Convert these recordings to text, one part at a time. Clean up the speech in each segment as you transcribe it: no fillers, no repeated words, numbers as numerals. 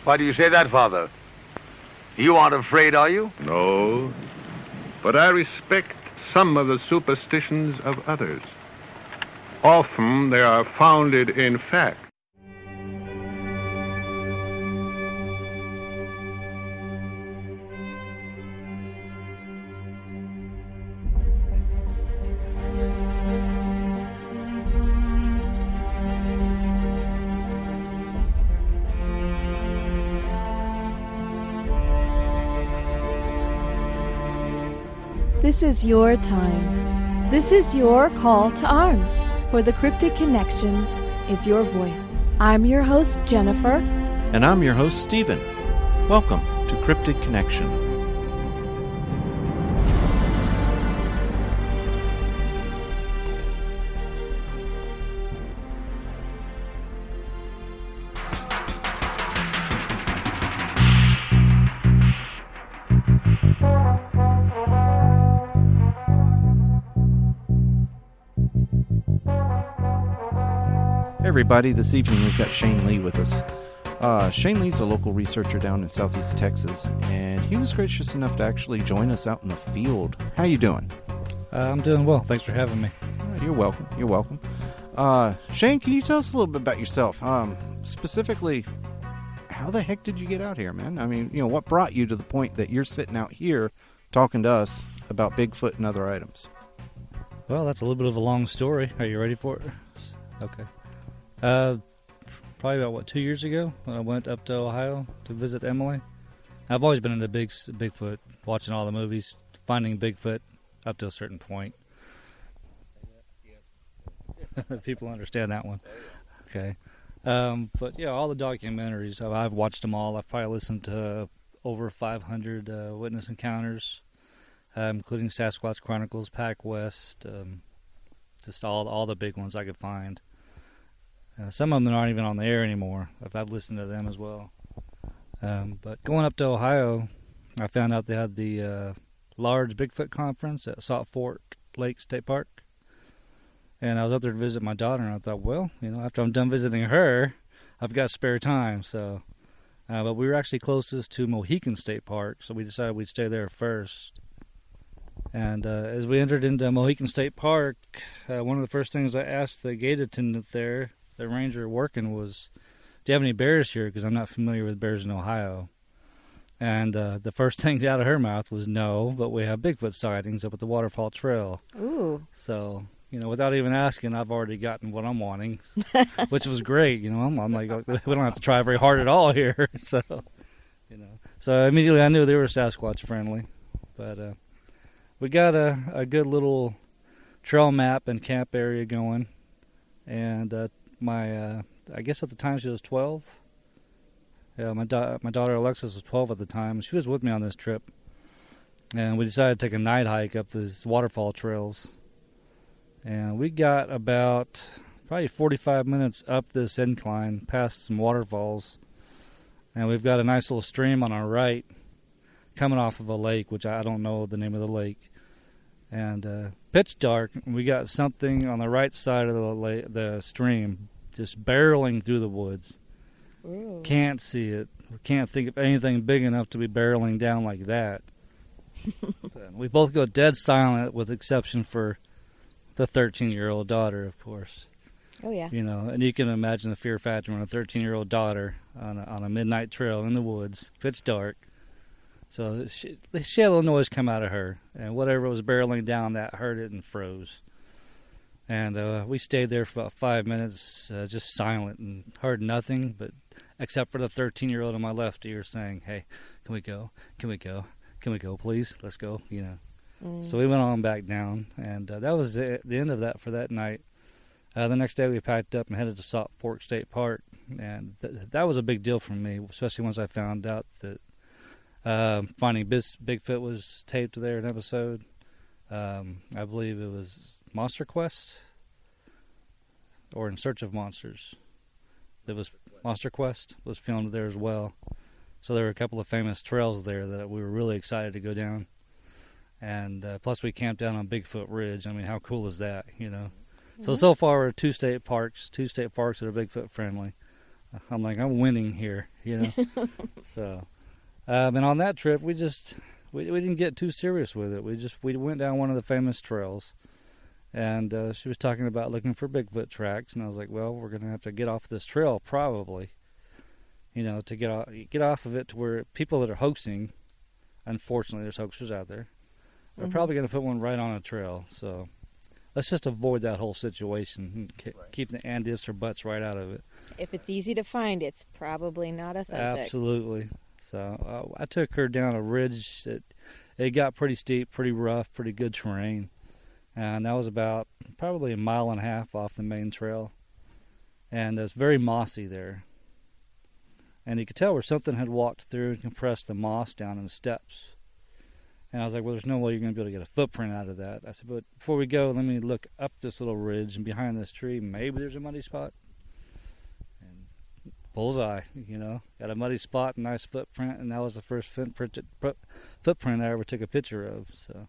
Why do you say that, Father? You aren't afraid, are you? No, but I respect some of the superstitions of others. Often they are founded in fact. This is your time. This is your call to arms. For the Cryptid Connection is your voice. I'm your host, Jennifer. And I'm your host, Stephen. Welcome to Cryptid Connection. Everybody, this evening we've got Shane Lee with us. Shane Lee's a local researcher down in Southeast Texas, and he was gracious enough to actually join us out in the field. How you doing? I'm doing well. Thanks for having me. You're welcome. You're welcome. Shane, can you tell us a little bit about yourself? Specifically, how the heck did you get out here, man? I mean, what brought you to the point that you're sitting out here talking to us about Bigfoot and other items? Well, that's a little bit of a long story. Are you ready for it? Okay. Probably about 2 years ago, I went up to Ohio to visit Emily. I've always been into Bigfoot, watching all the movies, finding Bigfoot up to a certain point. People understand that one. Okay. But yeah, all the documentaries, I've watched them all. I've probably listened to over 500 witness encounters, including Sasquatch Chronicles, Pac West, just all the big ones I could find. Some of them aren't even on the air anymore. I've listened to them as well. But going up to Ohio, I found out they had the large Bigfoot conference at Salt Fork Lake State Park. And I was up there to visit my daughter, and I thought, well, after I'm done visiting her, I've got spare time. So, but we were actually closest to Mohican State Park, so we decided we'd stay there first. And as we entered into Mohican State Park, one of the first things I asked the gate attendant there, the ranger working, was, do you have any bears here? Because I'm not familiar with bears in Ohio. And the first thing out of her mouth was no, but we have Bigfoot sightings up at the Waterfall Trail. Ooh. So, without even asking, I've already gotten what I'm wanting, which was great. I'm like, we don't have to try very hard at all here. So, So immediately I knew they were Sasquatch friendly. But we got a good little trail map and camp area going. And I guess at the time she was 12. Yeah, my daughter Alexis was 12 at the time. She was with me on this trip. And we decided to take a night hike up these waterfall trails. And we got about probably 45 minutes up this incline, past some waterfalls. And we've got a nice little stream on our right coming off of a lake, which I don't know the name of the lake. And pitch dark, we got something on the right side of the stream just barreling through the woods. Ooh. Can't see it. We can't think of anything big enough to be barreling down like that. We both go dead silent, with exception for the 13-year-old daughter, of course. Oh, yeah. And you can imagine the fear factor on a 13-year-old daughter on a midnight trail in the woods, pitch dark. So she had a little noise come out of her, and whatever was barreling down, that heard it and froze. And we stayed there for about 5 minutes, just silent, and heard nothing, but except for the 13-year-old on my left ear saying, "Hey, can we go? Can we go? Can we go, please? Let's go." So we went on back down, and that was the end of that for that night. The next day we packed up and headed to Salt Fork State Park, and that was a big deal for me, especially once I found out that Finding Bigfoot was taped there, an episode. I believe it was Monster Quest or In Search of Monsters. It was Monster Quest was filmed there as well. So there were a couple of famous trails there that we were really excited to go down. And plus we camped down on Bigfoot Ridge. I mean, how cool is that, you know? Mm-hmm. So far we're two state parks that are Bigfoot friendly. I'm like, I'm winning here, you know. So, and on that trip, we didn't get too serious with it. We went down one of the famous trails, and she was talking about looking for Bigfoot tracks, and I was like, well, we're gonna have to get off this trail probably, you know, to get off of it to where people that are hoaxing, unfortunately, there's hoaxers out there, are probably gonna put one right on a trail. So let's just avoid that whole situation and keep the and ifs or buts right out of it. If it's easy to find, it's probably not authentic. Absolutely. So I took her down a ridge that it got pretty steep, pretty rough, pretty good terrain. And that was about probably a mile and a half off the main trail. And it's very mossy there. And you could tell where something had walked through and compressed the moss down in the steps. And I was like, well, there's no way you're going to be able to get a footprint out of that. I said, but before we go, let me look up this little ridge, and behind this tree, maybe there's a muddy spot. And bullseye, you know. Got a muddy spot, nice footprint, and that was the first footprint I ever took a picture of. So,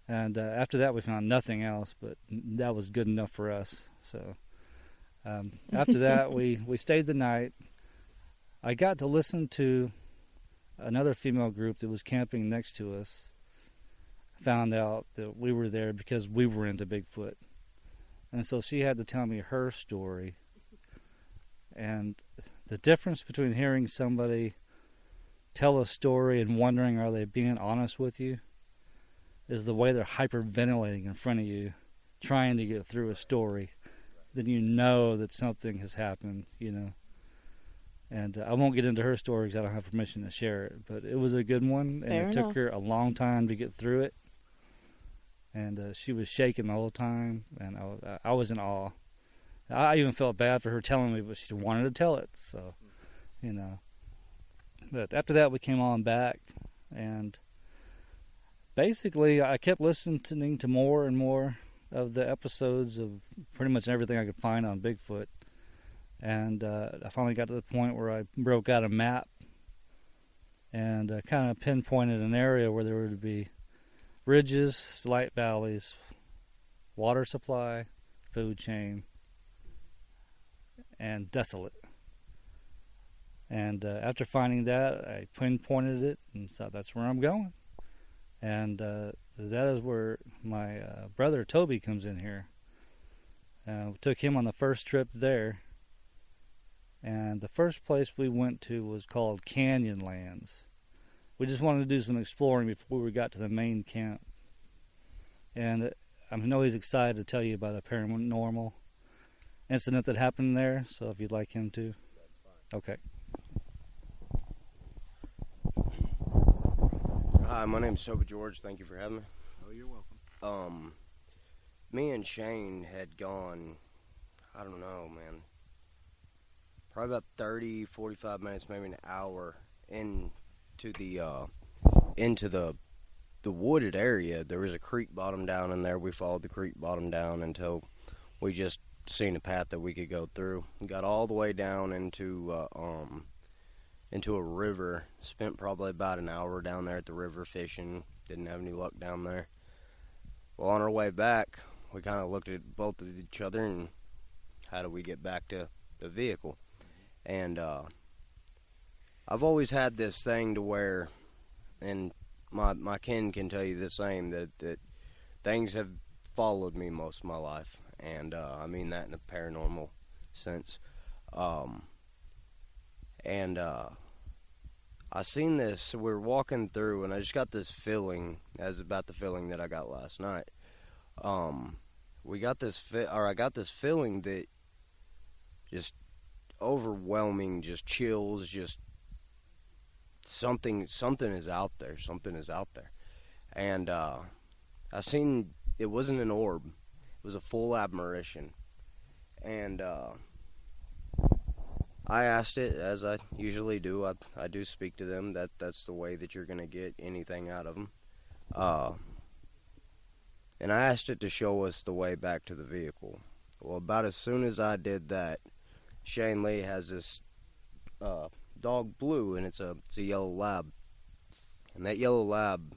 and after that, we found nothing else, but that was good enough for us. So after that, we stayed the night. I got to listen to another female group that was camping next to us. Found out that we were there because we were into Bigfoot. And so she had to tell me her story. And the difference between hearing somebody tell a story and wondering are they being honest with you is the way they're hyperventilating in front of you, trying to get through a story. Then you know that something has happened, you know. And I won't get into her story because I don't have permission to share it. But it was a good one, and it took her a long time to get through it. And she was shaking the whole time, and I was in awe. I even felt bad for her telling me, but she wanted to tell it, so, you know. But after that, we came on back, and basically I kept listening to more and more of the episodes of pretty much everything I could find on Bigfoot. And I finally got to the point where I broke out a map and kind of pinpointed an area where there would be ridges, slight valleys, water supply, food chain, and desolate. And after finding that, I pinpointed it and thought that's where I'm going. And that is where my brother Toby comes in here. We took him on the first trip there. And the first place we went to was called Canyonlands. We just wanted to do some exploring before we got to the main camp. And I know he's excited to tell you about a paranormal incident that happened there, so if you'd like him to. Okay. Hi, my name's Toby George. Thank you for having me. Oh, you're welcome. Me and Shane had gone, I don't know, man, probably about 30, 45 minutes, maybe an hour into the wooded area. There was a creek bottom down in there. We followed the creek bottom down until we just seen a path that we could go through. We got all the way down into a river. Spent probably about an hour down there at the river fishing. Didn't have any luck down there. Well, on our way back, we kind of looked at both of each other and how do we get back to the vehicle? And I've always had this thing to where, and my kin can tell you the same, that things have followed me most of my life. And I mean that in a paranormal sense. I seen this, so we're walking through, and I just got this feeling, as about the feeling that I got last night. I got this feeling that just overwhelming, just chills, just something is out there. And I seen, it wasn't an orb, it was a full apparition. And I asked it, as I usually do. I do speak to them. That's the way that you're going to get anything out of them. And I asked it to show us the way back to the vehicle. Well, about as soon as I did that, Shane Lee has this dog Blue, and it's a yellow lab. And that yellow lab,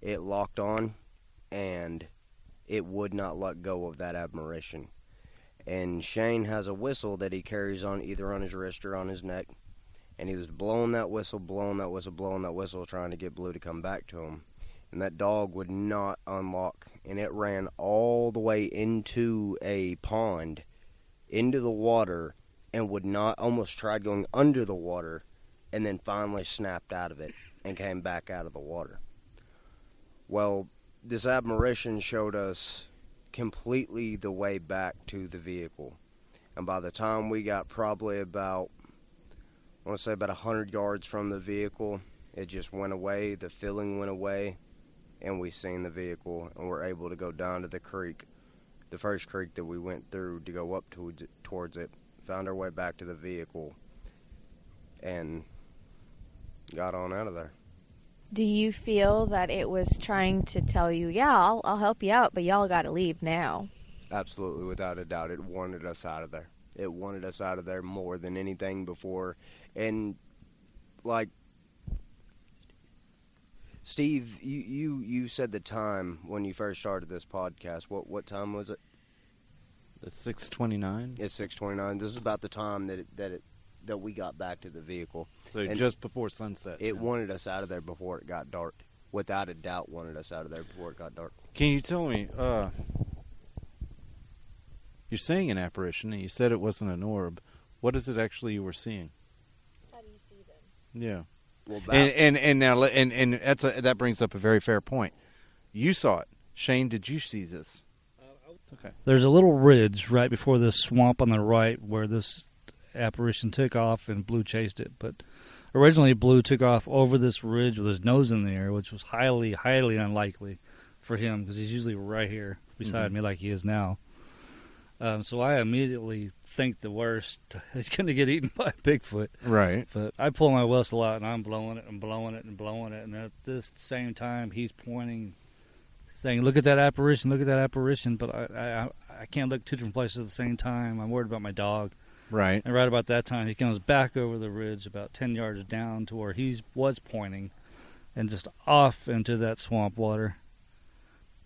it locked on, and it would not let go of that apparition. And Shane has a whistle that he carries on either on his wrist or on his neck. And he was blowing that whistle, trying to get Blue to come back to him. And that dog would not unlock. And it ran all the way into a pond, into the water, and would not, almost tried going under the water, and then finally snapped out of it and came back out of the water. Well, this apparition showed us completely the way back to the vehicle. And by the time we got probably about, I want to say about 100 yards from the vehicle, it just went away, the feeling went away, and we seen the vehicle, and we're able to go down to the creek, the first creek that we went through to go up towards it, found our way back to the vehicle, and got on out of there. Do you feel that it was trying to tell you, yeah, I'll help you out, but y'all got to leave now? Absolutely, without a doubt. It wanted us out of there. It wanted us out of there more than anything before. And, like, Steve, you said the time when you first started this podcast. What time was it? It's 6:29. It's 6:29. This is about the time that we got back to the vehicle. So and just before sunset. It wanted us out of there before it got dark. Without a doubt, wanted us out of there before it got dark. Can you tell me, you're saying an apparition, and you said it wasn't an orb. What is it actually you were seeing? How do you see them? Yeah. Well, and now that brings up a very fair point. You saw it. Shane, did you see this? Okay. There's a little ridge right before this swamp on the right where this apparition took off and Blue chased it. But originally Blue took off over this ridge with his nose in the air, which was highly, highly unlikely for him because he's usually right here beside me like he is now. So I immediately think the worst. He's going to get eaten by a Bigfoot. Right. But I pull my whistle out and I'm blowing it and blowing it and blowing it. And at this same time, he's pointing, saying, look at that apparition, look at that apparition. But I can't look two different places at the same time. I'm worried about my dog. Right. And right about that time, he comes back over the ridge about 10 yards down to where he was pointing and just off into that swamp water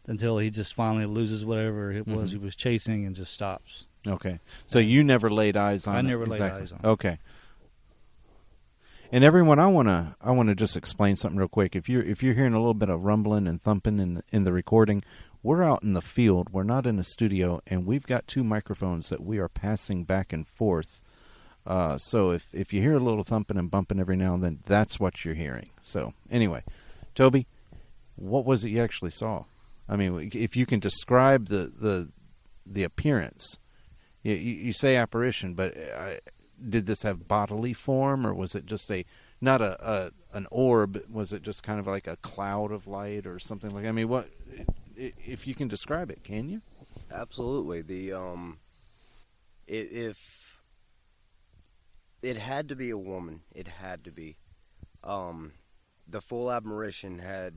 until he just finally loses whatever it was he was chasing and just stops. Okay. So you never laid eyes on it? I never laid eyes on it. Okay. And everyone, I want to just explain something real quick. If you're hearing a little bit of rumbling and thumping in the recording, we're out in the field. We're not in a studio, and we've got two microphones that we are passing back and forth. So if you hear a little thumping and bumping every now and then, that's what you're hearing. So anyway, Toby, what was it you actually saw? I mean, if you can describe the appearance. You say apparition, but did this have bodily form, or was it just not an orb? Was it just kind of like a cloud of light or something like? I mean, what if you can describe it? Can you? Absolutely. If it had to be a woman, it had to be. The full apparition had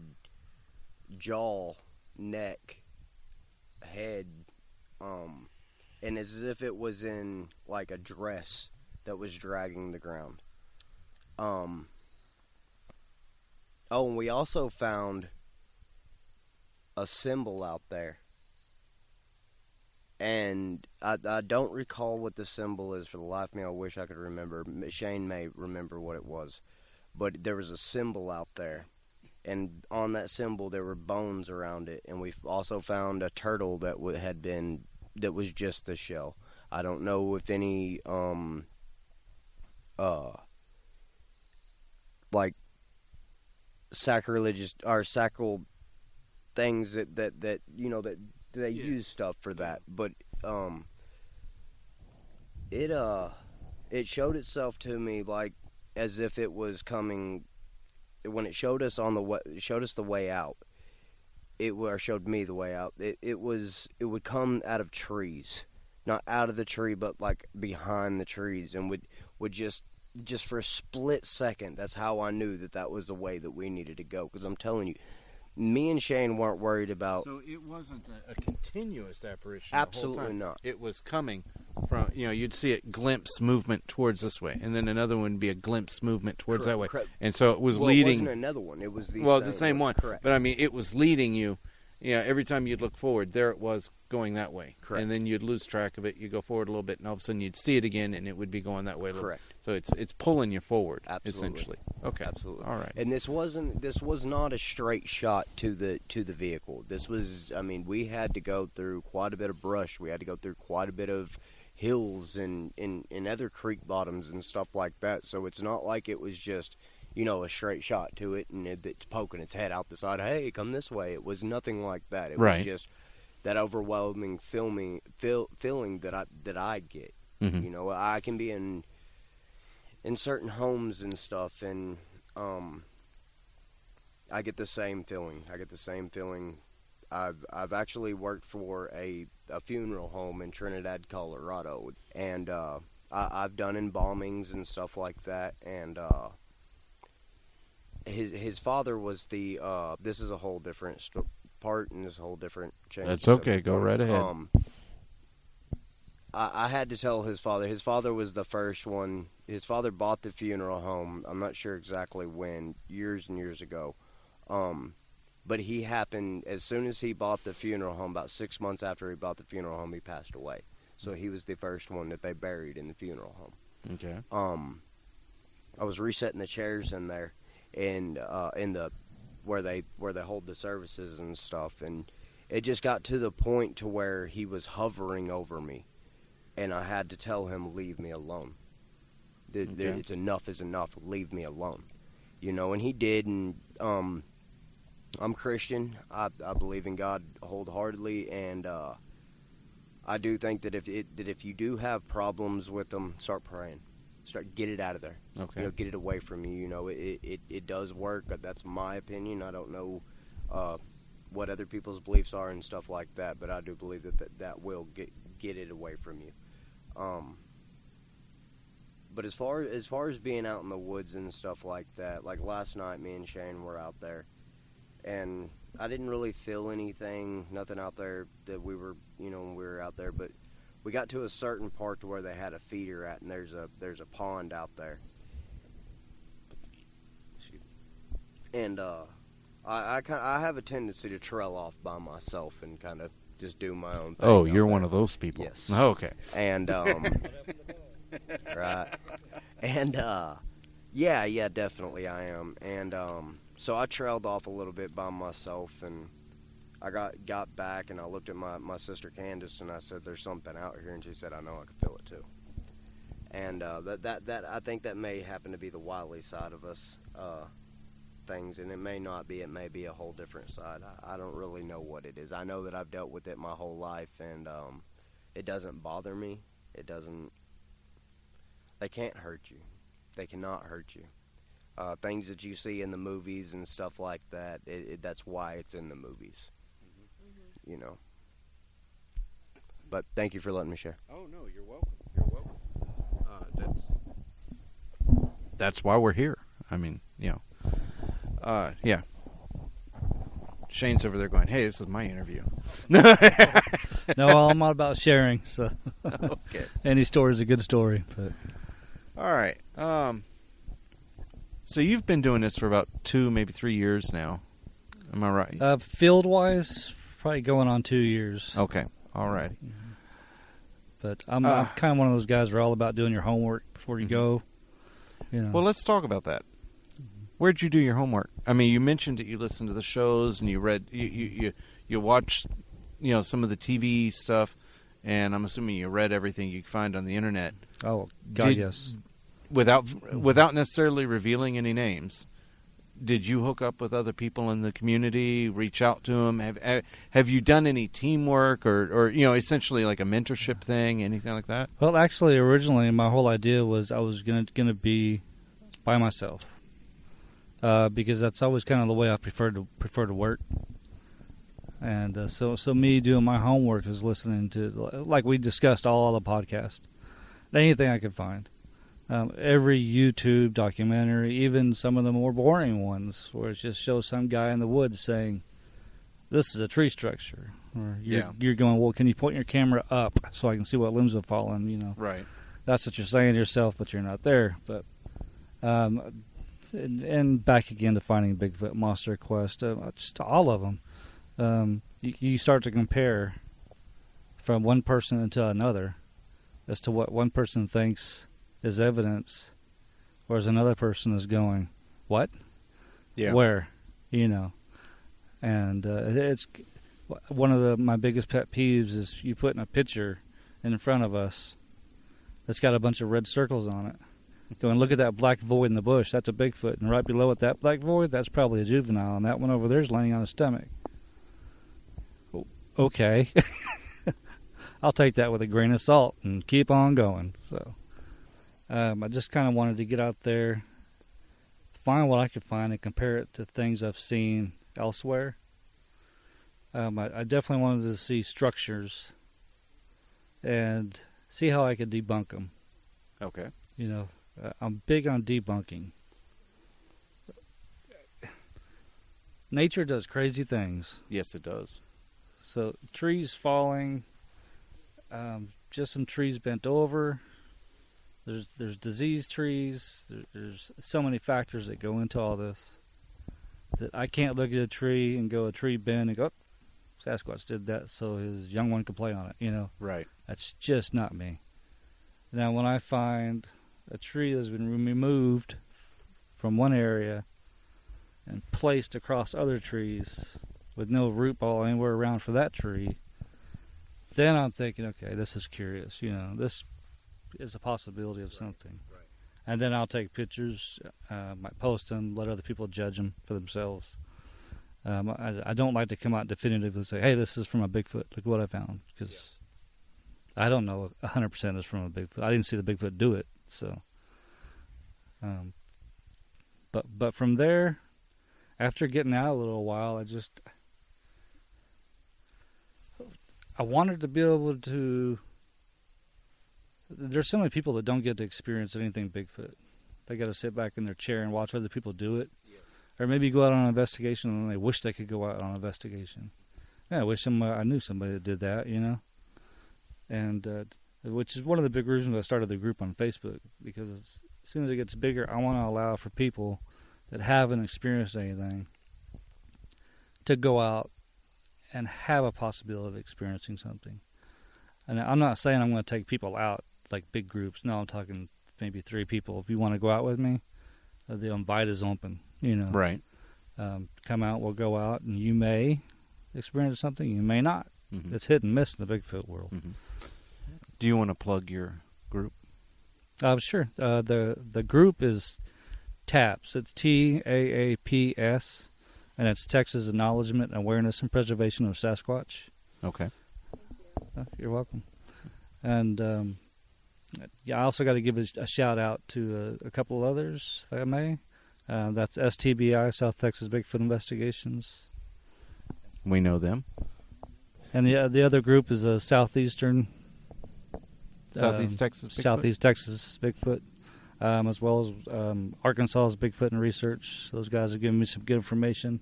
jaw, neck, head, and as if it was in like a dress that was dragging the ground. Oh, and we also found a symbol out there. And I don't recall what the symbol is for the life of me. I wish I could remember. Shane may remember what it was. But there was a symbol out there. And on that symbol there were bones around it. And we've also found a turtle that was just the shell. I don't know if any like sacrilegious or sacral things that you know that they use stuff for that, but it showed itself to me like as if it was coming when it showed us the way out. Showed me the way out. It would come out of trees, not out of the tree, but like behind the trees, and would just for a split second. That's how I knew that was the way that we needed to go. Because I'm telling you, me and Shane weren't worried about. So it wasn't a continuous apparition. Absolutely the whole time. not. It was coming from, you'd see it glimpse movement towards this way, and then another one would be a glimpse movement towards that way. And so it was leading. It wasn't another one. It was the same one. Correct. But I mean, it was leading you, every time you'd look forward, there it was going that way. Correct. And then you'd lose track of it. You go forward a little bit, and all of a sudden you'd see it again, and it would be going that way. Correct. So it's pulling you forward, Absolutely. essentially. Okay. Absolutely. All right. And this was not a straight shot to the vehicle. This was, I mean, we had to go through quite a bit of brush. We had to go through quite a bit of hills and other creek bottoms and stuff like that. So it's not like it was just, a straight shot to it and it's poking its head out the side. Hey, come this way. It was nothing like that. It was just that overwhelming feeling that I get. Mm-hmm. I can be in certain homes and stuff, and I get the same feeling. I've actually worked for a funeral home in Trinidad, Colorado, and I've done embalmings and stuff like that. And his father was the. This is a whole different part, and this is a whole different change. That's okay. Go right ahead. I had to tell his father. His father was the first one. His father bought the funeral home. I'm not sure exactly when, years and years ago. But he happened, as soon as he bought the funeral home, about 6 months after he bought the funeral home, he passed away. So he was the first one that they buried in the funeral home. Okay. I was resetting the chairs in there, and in the where they hold the services and stuff, and it just got to the point to where he was hovering over me. And I had to tell him, leave me alone. It's enough is enough. Leave me alone. And he did. And I'm Christian. I believe in God wholeheartedly. And I do think that if you do have problems with them, start praying. Get it out of there. Okay. Get it away from you. It does work. That's my opinion. I don't know what other people's beliefs are and stuff like that. But I do believe that will get it away from you. But as far as being out in the woods and stuff like that, like last night, me and Shane were out there, and I didn't really feel nothing out there that we were, when we were out there. But we got to a certain part to where they had a feeder at, and there's a pond out there, and I have a tendency to trail off by myself and kind of just do my own thing. Oh, you're one of those people. Yes. Oh, okay. And right. And yeah, definitely I am. And so I trailed off a little bit by myself, and I got back, and I looked at my sister Candace, and I said, "There's something out here," and she said, "I know, I can feel it too." And that I think that may happen to be the wily side of us. Things, and it may not be. It may be a whole different side. I don't really know what it is. I know that I've dealt with it my whole life, and it doesn't bother me. It doesn't. They can't hurt you. They cannot hurt you. Things that you see in the movies and stuff like that. That's why it's in the movies. Mm-hmm. But thank you for letting me share. Oh no, you're welcome. You're welcome. That's why we're here. I mean, yeah. Shane's over there going, "Hey, this is my interview." No, I'm all about sharing. So, okay. Any story is a good story. But all right. So you've been doing this for about 2, maybe 3 years now. Am I right? Field wise, probably going on 2 years. Okay. All righty. But I'm kind of one of those guys who are all about doing your homework before you go. Well, let's talk about that. Where'd you do your homework? I mean, you mentioned that you listened to the shows and you read, you watched, some of the TV stuff, and I'm assuming you read everything you could find on the internet. Oh, God, yes. Without necessarily revealing any names, did you hook up with other people in the community? Reach out to them? Have you done any teamwork or essentially like a mentorship thing, anything like that? Well, actually, originally my whole idea was I was gonna be by myself. Because that's always kind of the way I prefer to work, and so me doing my homework is listening to, like we discussed, all the podcasts, anything I could find, every YouTube documentary, even some of the more boring ones where it just shows some guy in the woods saying, "This is a tree structure," or you're going, "Well, can you point your camera up so I can see what limbs have fallen?" Right. That's what you're saying to yourself, but you're not there. But and back again to finding Bigfoot, Monster Quest, just all of them. you start to compare from one person to another as to what one person thinks is evidence, whereas another person is going, what? Yeah. Where? You know. And it's one of my biggest pet peeves is you putting a picture in front of us that's got a bunch of red circles on it. Going, look at that black void in the bush. That's a Bigfoot. And right below it, that black void, that's probably a juvenile. And that one over there is laying on his stomach. Okay. I'll take that with a grain of salt and keep on going. So I just kind of wanted to get out there, find what I could find, and compare it to things I've seen elsewhere. I definitely wanted to see structures and see how I could debunk them. Okay. You know, I'm big on debunking. Nature does crazy things. Yes, it does. So trees falling, just some trees bent over. There's diseased trees. There's so many factors that go into all this that I can't look at a tree and go, a tree bent and go, oh, Sasquatch did that so his young one could play on it, you know. Right. That's just not me. Now, when I find a tree that's been removed from one area and placed across other trees with no root ball anywhere around for that tree, then I'm thinking, okay, this is curious. You know, this is a possibility of something. Right. And then I'll take pictures, might post them, let other people judge them for themselves. I don't like to come out definitively and say, hey, this is from a Bigfoot. Look what I found. Because I don't know 100% is from a Bigfoot. I didn't see the Bigfoot do it. So, but from there, after getting out a little while, I wanted to be able to. There's so many people that don't get to experience anything Bigfoot. They got to sit back in their chair and watch other people do it. Or maybe go out on an investigation and they wish they could go out on an investigation. Yeah, I wish I knew somebody that did that, you know. And which is one of the big reasons I started the group on Facebook, because as soon as it gets bigger, I want to allow for people that haven't experienced anything to go out and have a possibility of experiencing something. And I'm not saying I'm going to take people out like big groups. No, I'm talking maybe 3 people. If you want to go out with me, the invite is open. You know, right? Come out. We'll go out, and you may experience something. You may not. Mm-hmm. It's hit and miss in the Bigfoot world. Mm-hmm. Do you want to plug your group? Sure. The group is TAPS. It's TAAPS, and it's Texas Acknowledgement, Awareness, and Preservation of Sasquatch. Okay. You're welcome. And I also got to give a shout out to a couple others, if I may. That's STBI, South Texas Bigfoot Investigations. We know them. And the other group is a Southeast Texas Bigfoot? Southeast Texas Bigfoot, as well as Arkansas's Bigfoot and Research. Those guys have given me some good information.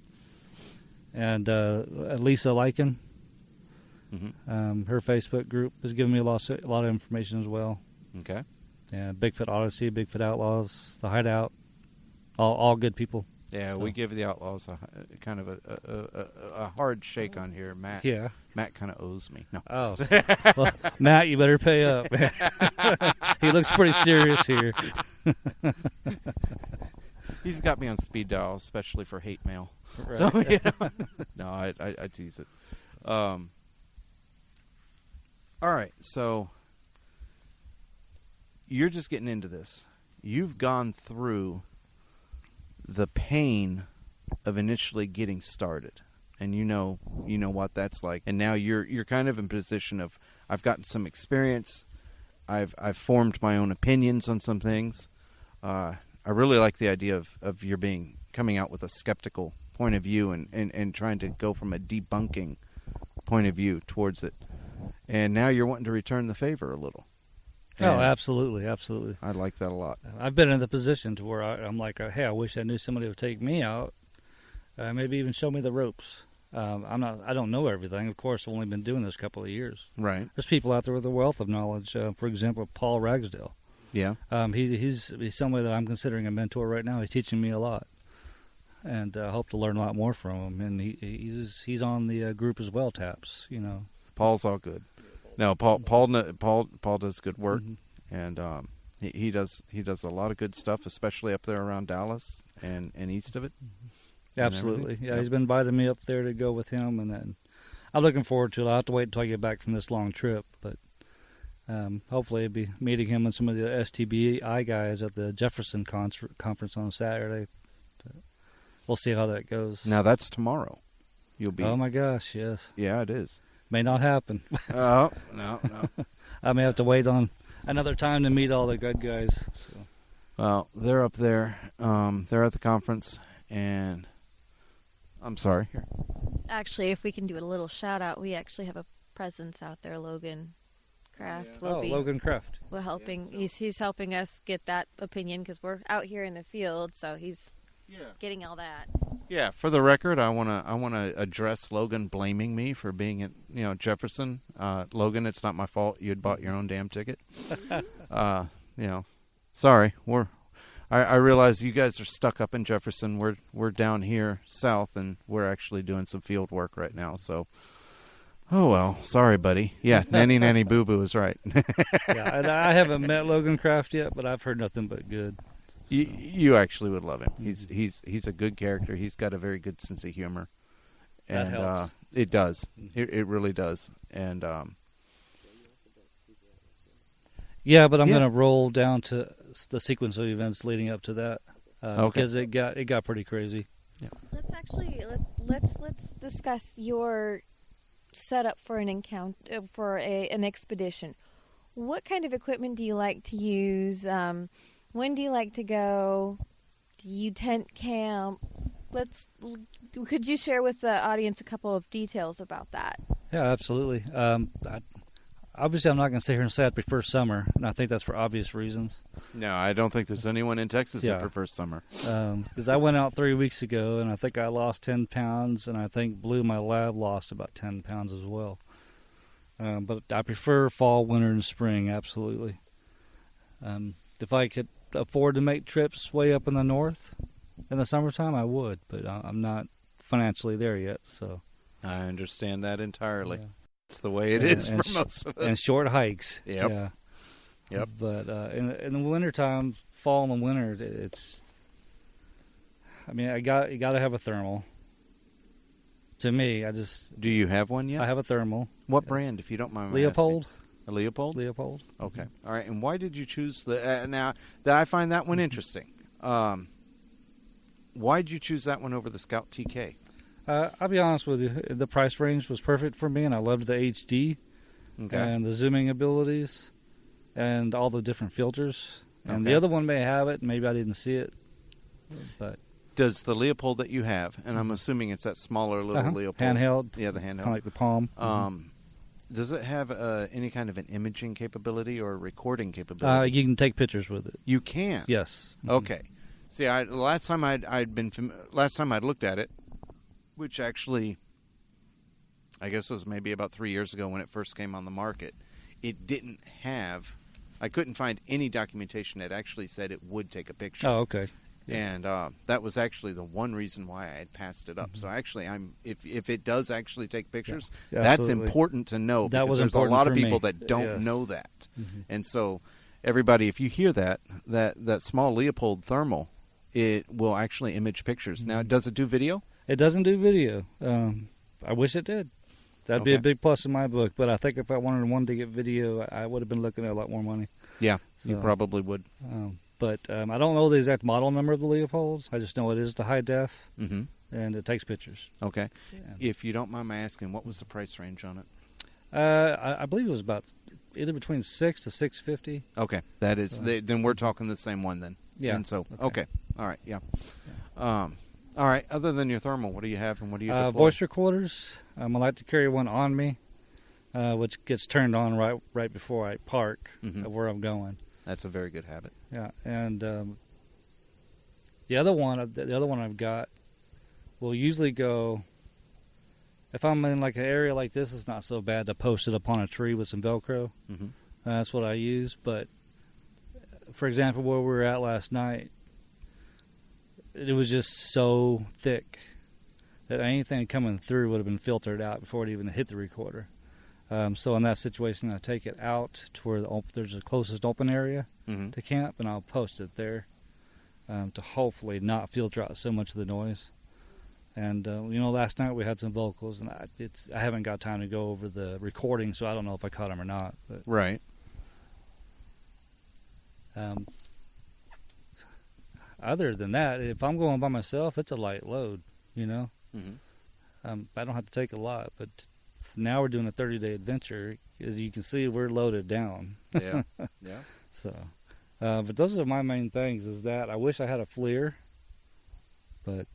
And Lisa Lycan, her Facebook group has given me a lot of information as well. Okay. Yeah, Bigfoot Odyssey, Bigfoot Outlaws, The Hideout. All good people. Yeah, so. We give the Outlaws a kind of a hard shake on here, Matt. Yeah. Matt kind of owes me. No. Oh, well, Matt, you better pay up. He looks pretty serious here. He's got me on speed dial, especially for hate mail. Right. So, you know, no, I tease it. All right, so you're just getting into this. You've gone through the pain of initially getting started, and you know what that's like. And now you're kind of in position of, I've gotten some experience. I've formed my own opinions on some things. I really like the idea of your coming out with a skeptical point of view and trying to go from a debunking point of view towards it. And now you're wanting to return the favor a little. Oh, absolutely, absolutely. I like that a lot. I've been in the position to where I'm like, hey, I wish I knew somebody would take me out, maybe even show me the ropes. I don't know everything. Of course, I've only been doing this a couple of years. Right. There's people out there with a wealth of knowledge. For example, Paul Ragsdale. Yeah. He's somebody that I'm considering a mentor right now. He's teaching me a lot. and hope to learn a lot more from him. And he's on the group as well, Taps. You know, Paul's all good. No, Paul does good work, and he does a lot of good stuff, especially up there around Dallas and east of it. Absolutely, yeah. Yep. He's been inviting me up there to go with him, and then I'm looking forward to it. I'll have to wait until I get back from this long trip, but hopefully I'll be meeting him and some of the STBI guys at the Jefferson conference on Saturday. But we'll see how that goes. Now that's tomorrow. You'll be. Oh my gosh, yes. Yeah, it is. May not happen. Oh no. I may have to wait on another time to meet all the good guys. So. Well, they're up there. They're at the conference, and I'm sorry. Here. Actually, if we can do a little shout out, we actually have a presence out there, Logan Kraft. Oh, Logan Kraft. We're helping. He's helping us get that opinion because we're out here in the field, so he's getting all that. Yeah, for the record, I wanna address Logan blaming me for being at Jefferson. Logan, it's not my fault. You had bought your own damn ticket. Sorry. I realize you guys are stuck up in Jefferson. We're down here south, and we're actually doing some field work right now. So, oh well, sorry, buddy. Yeah, nanny boo boo is right. Yeah, and I haven't met Logan Kraft yet, but I've heard nothing but good. So. You actually would love him. He's a good character. He's got a very good sense of humor, and that helps. It does. It really does. And yeah, but I'm going to roll down to the sequence of events leading up to that because it got pretty crazy. Yeah. Let's discuss your setup for an encounter an expedition. What kind of equipment do you like to use? When do you like to go? Do you tent camp? Could you share with the audience a couple of details about that? Yeah, absolutely. Obviously, I'm not going to sit here and say I prefer summer, and I think that's for obvious reasons. No, I don't think there's anyone in Texas that prefers summer. Because I went out 3 weeks ago, and I think I lost 10 pounds, and I think Blue, my lab, lost about 10 pounds as well. But I prefer fall, winter, and spring, absolutely. If I could afford to make trips way up in the north in the summertime, I would, but I'm not financially there yet. So I understand that entirely. Yeah. It's the way it is for most of us. And short hikes. Yep. Yeah. Yep. But in the wintertime, fall and the winter, it's. I mean, you got to have a thermal. To me, Do you have one yet? I have a thermal. What brand, if you don't mind? Leopold. Asking? A Leopold? Leopold. Okay. All right. And why did you choose now, I find that one interesting. Why did you choose that one over the Scout TK? I'll be honest with you. The price range was perfect for me, and I loved the HD and the zooming abilities and all the different filters. And the other one may have it. Maybe I didn't see it. But does the Leopold that you have, and I'm assuming it's that smaller little Leopold. Handheld. Yeah, the handheld. Kind of like the Palm. Does it have any kind of an imaging capability or recording capability? You can take pictures with it. You can? Yes. Mm-hmm. Okay. See, last time I'd looked at it, which actually, I guess it was maybe about 3 years ago when it first came on the market, it didn't have. I couldn't find any documentation that actually said it would take a picture. Oh, okay. And that was actually the one reason why I had passed it up. So actually, if it does actually take pictures, that's important to know because there's a lot of people that don't know that. Mm-hmm. And so, everybody, if you hear that small Leopold thermal, it will actually image pictures. Mm-hmm. Now, does it do video? It doesn't do video. I wish it did. That'd be a big plus in my book. But I think if I wanted one to get video, I would have been looking at a lot more money. Yeah, so, you probably would. But I don't know the exact model number of the Leopolds. I just know it is the high def, and it takes pictures. Okay. Yeah. If you don't mind my asking, what was the price range on it? I believe it was about either between $600 to $650. Okay, that is. Then we're talking the same one then. Yeah. And so, okay. All right. Yeah. All right. Other than your thermal, what do you have and what do you deploy? Voice recorders. I like to carry one on me, which gets turned on right before I park where I'm going. That's a very good habit. Yeah, and the other one I've got will usually go. If I'm in like an area like this, it's not so bad to post it upon a tree with some Velcro. Mm-hmm. That's what I use. But for example, where we were at last night, it was just so thick that anything coming through would have been filtered out before it even hit the recorder. So in that situation, I take it out to where there's the closest open area to camp, and I'll post it there to hopefully not filter out so much of the noise. And, last night we had some vocals, and I haven't got time to go over the recording, so I don't know if I caught them or not. But, Right. Other than that, if I'm going by myself, it's a light load, I don't have to take a lot, but now we're doing a 30-day adventure. As you can see, we're loaded down. Yeah. Yeah. So, but those are my main things. Is that I wish I had a FLIR, but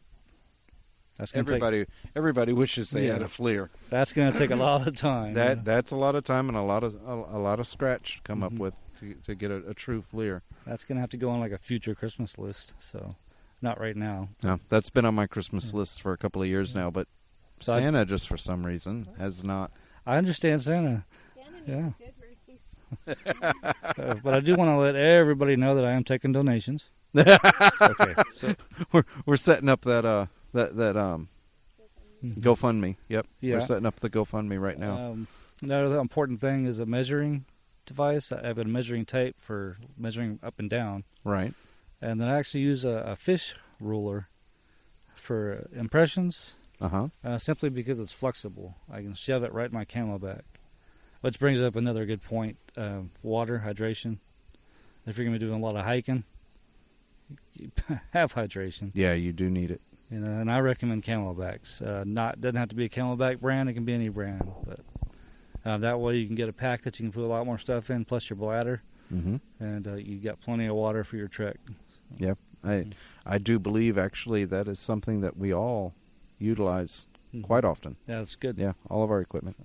that's gonna everybody wishes they had a FLIR. That's going to take a lot of time. That's a lot of time and a lot of scratch to come up with to get a true FLIR. That's going to have to go on like a future Christmas list. So, not right now. No, that's been on my Christmas list for a couple of years now, but So Santa just for some reason has not. I understand Santa. Yeah. But I do want to let everybody know that I am taking donations. Okay, so we're setting up that GoFundMe. Yep, Yeah. We're setting up the GoFundMe right now. Another important thing is a measuring device. I have a measuring tape for measuring up and down, Right. and then I actually use a fish ruler for impressions. Simply because it's flexible. I can shove it right in my camelback. Which brings up another good point. Water, hydration. If you're going to be doing a lot of hiking, you have hydration. Yeah, you do need it. And I recommend camelbacks. Doesn't have to be a camelback brand. It can be any brand. But that way you can get a pack that you can put a lot more stuff in, plus your bladder. And you got plenty of water for your trek. Yep. I do believe, actually, that is something that we all utilize quite often. Yeah, that's good. Yeah, all of our equipment.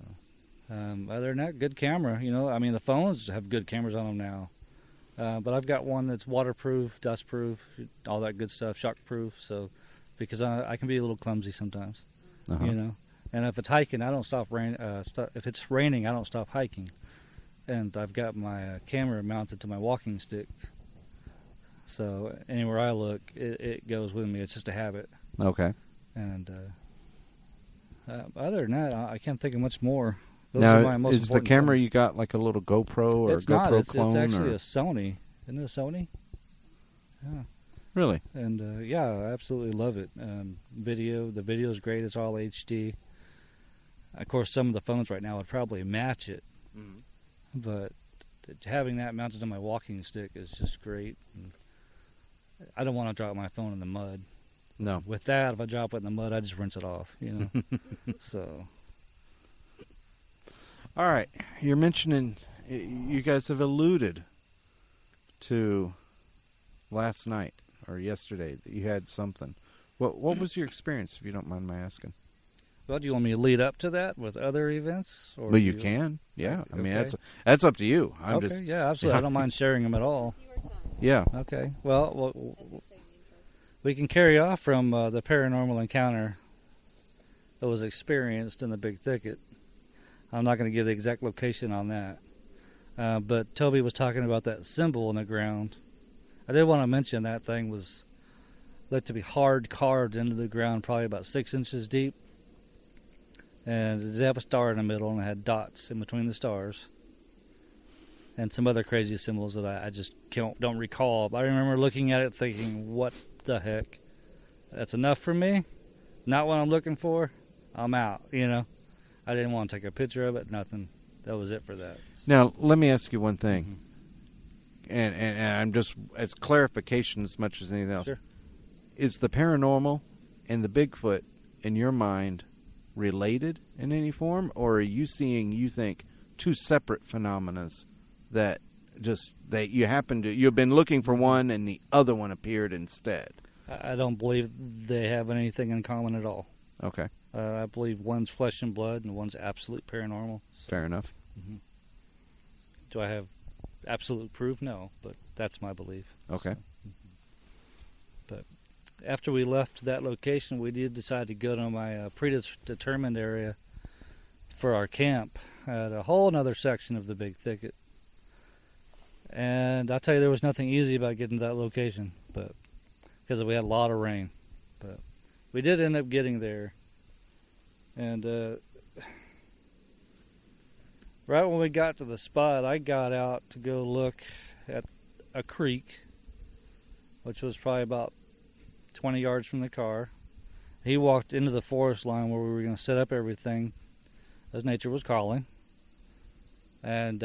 Other than that, good camera. The phones have good cameras on them now. But I've got one that's waterproof, dustproof, all that good stuff, shockproof. So, because I can be a little clumsy sometimes, And if it's hiking, I don't stop rain. If it's raining, I don't stop hiking. And I've got my camera mounted to my walking stick. So anywhere I look, it goes with me. It's just a habit. Okay. And other than that, I can't think of much more. Those Now, are my most is the important camera things. you got like a little GoPro or It's a GoPro not. clone? It's actually or? a Sony. Isn't it a Sony? Yeah. Really? And yeah, I absolutely love it. The video is great. It's all HD. Of course, some of the phones right now would probably match it, but having that mounted on my walking stick is just great. And I don't want to drop my phone in the mud. No. With that, if I drop it in the mud, I just rinse it off. So. All right. You're mentioning you guys have alluded to last night or yesterday that you had something. What was your experience, if you don't mind my asking? Well, do you want me to lead up to that with other events? Or Well, you can. Yeah. Okay. I mean, that's up to you. Yeah, absolutely. I don't mind sharing them at all. Yeah. Okay. Well, we can carry off from the paranormal encounter that was experienced in the Big Thicket. I'm not going to give the exact location on that. But Toby was talking about that symbol in the ground. I did want to mention that thing was looked to be hard carved into the ground, probably about 6 inches deep. And it did have a star in the middle, and it had dots in between the stars. And some other crazy symbols that I just don't recall. But I remember looking at it thinking, what the heck? That's enough for me? Not what I'm looking for? I'm out, I didn't want to take a picture of it, nothing. That was it for that. Now, let me ask you one thing. And I'm just, as clarification as much as anything else. Sure. Is the paranormal and the Bigfoot, in your mind, related in any form? Or are you seeing, you think, two separate phenomena that you've been looking for one and the other one appeared instead? I don't believe they have anything in common at all. Okay. I believe one's flesh and blood and one's absolute paranormal. Fair enough. Do I have absolute proof? No, but that's my belief. Okay. But after we left that location, we did decide to go to my predetermined area for our camp at a whole other section of the Big Thicket. And I'll tell you, there was nothing easy about getting to that location, but because we had a lot of rain. But we did end up getting there. And right when we got to the spot, I got out to go look at a creek, which was probably about 20 yards from the car. He walked into the forest line where we were going to set up everything as nature was calling. And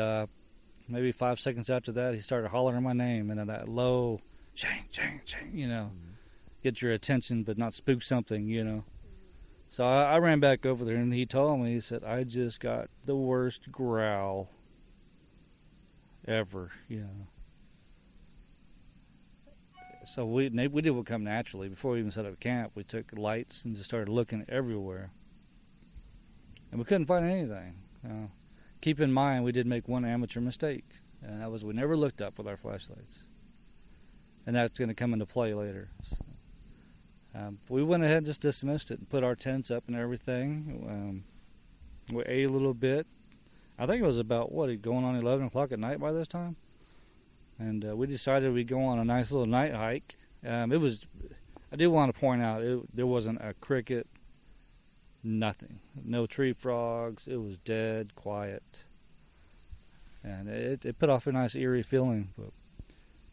maybe 5 seconds after that, he started hollering my name in that low, Shane, Shane, Shane, you know, get your attention but not spook something, you know. So I ran back over there, and he told me, he said, I just got the worst growl ever, you know. So we did what come naturally. Before we even set up camp, we took lights and just started looking everywhere. And we couldn't find anything. Keep in mind, we did make one amateur mistake, and that was we never looked up with our flashlights. And that's going to come into play later. So, we went ahead and just dismissed it and put our tents up and everything. We ate a little bit. I think it was about, going on 11 o'clock at night by this time? And we decided we'd go on a nice little night hike. I do want to point out, there wasn't a cricket, nothing. No tree frogs. It was dead quiet. And it put off a nice eerie feeling. But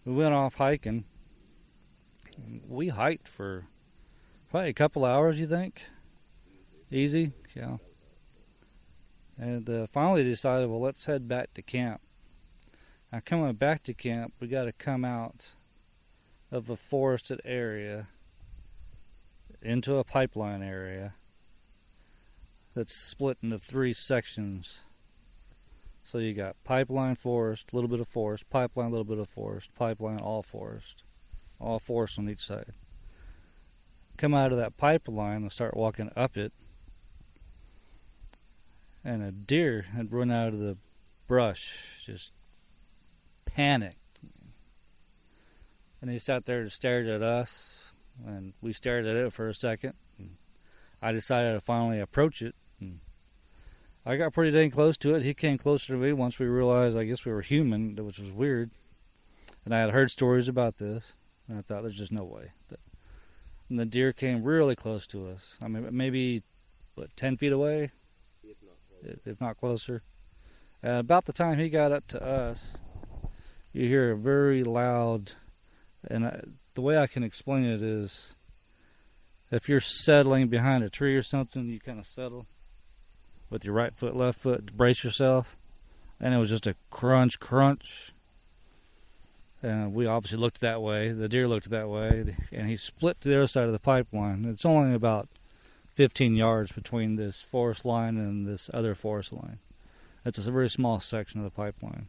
we went off hiking. We hiked for probably a couple hours, you think? Easy? Yeah. And finally decided, well, let's head back to camp. Now, coming back to camp, we got to come out of a forested area into a pipeline area that's split into 3 sections. So you got pipeline, forest, a little bit of forest, pipeline, a little bit of forest, pipeline, all forest on each side. Come out of that pipeline and start walking up it, and a deer had run out of the brush, just panicked. And he sat there and stared at us, and we stared at it for a second. And I decided to finally approach it. And I got pretty dang close to it. He came closer to me once we realized, I guess we were human, which was weird. And I had heard stories about this, and I thought, there's just no way. And the deer came really close to us. I mean, maybe, 10 feet away? If not closer. About the time he got up to us, you hear a very loud, and the way I can explain it is, if you're settling behind a tree or something, you kind of settle with your right foot, left foot to brace yourself. And it was just a crunch, crunch. And we obviously looked that way. The deer looked that way. And he split to the other side of the pipeline. It's only about 15 yards between this forest line and this other forest line. It's a very small section of the pipeline.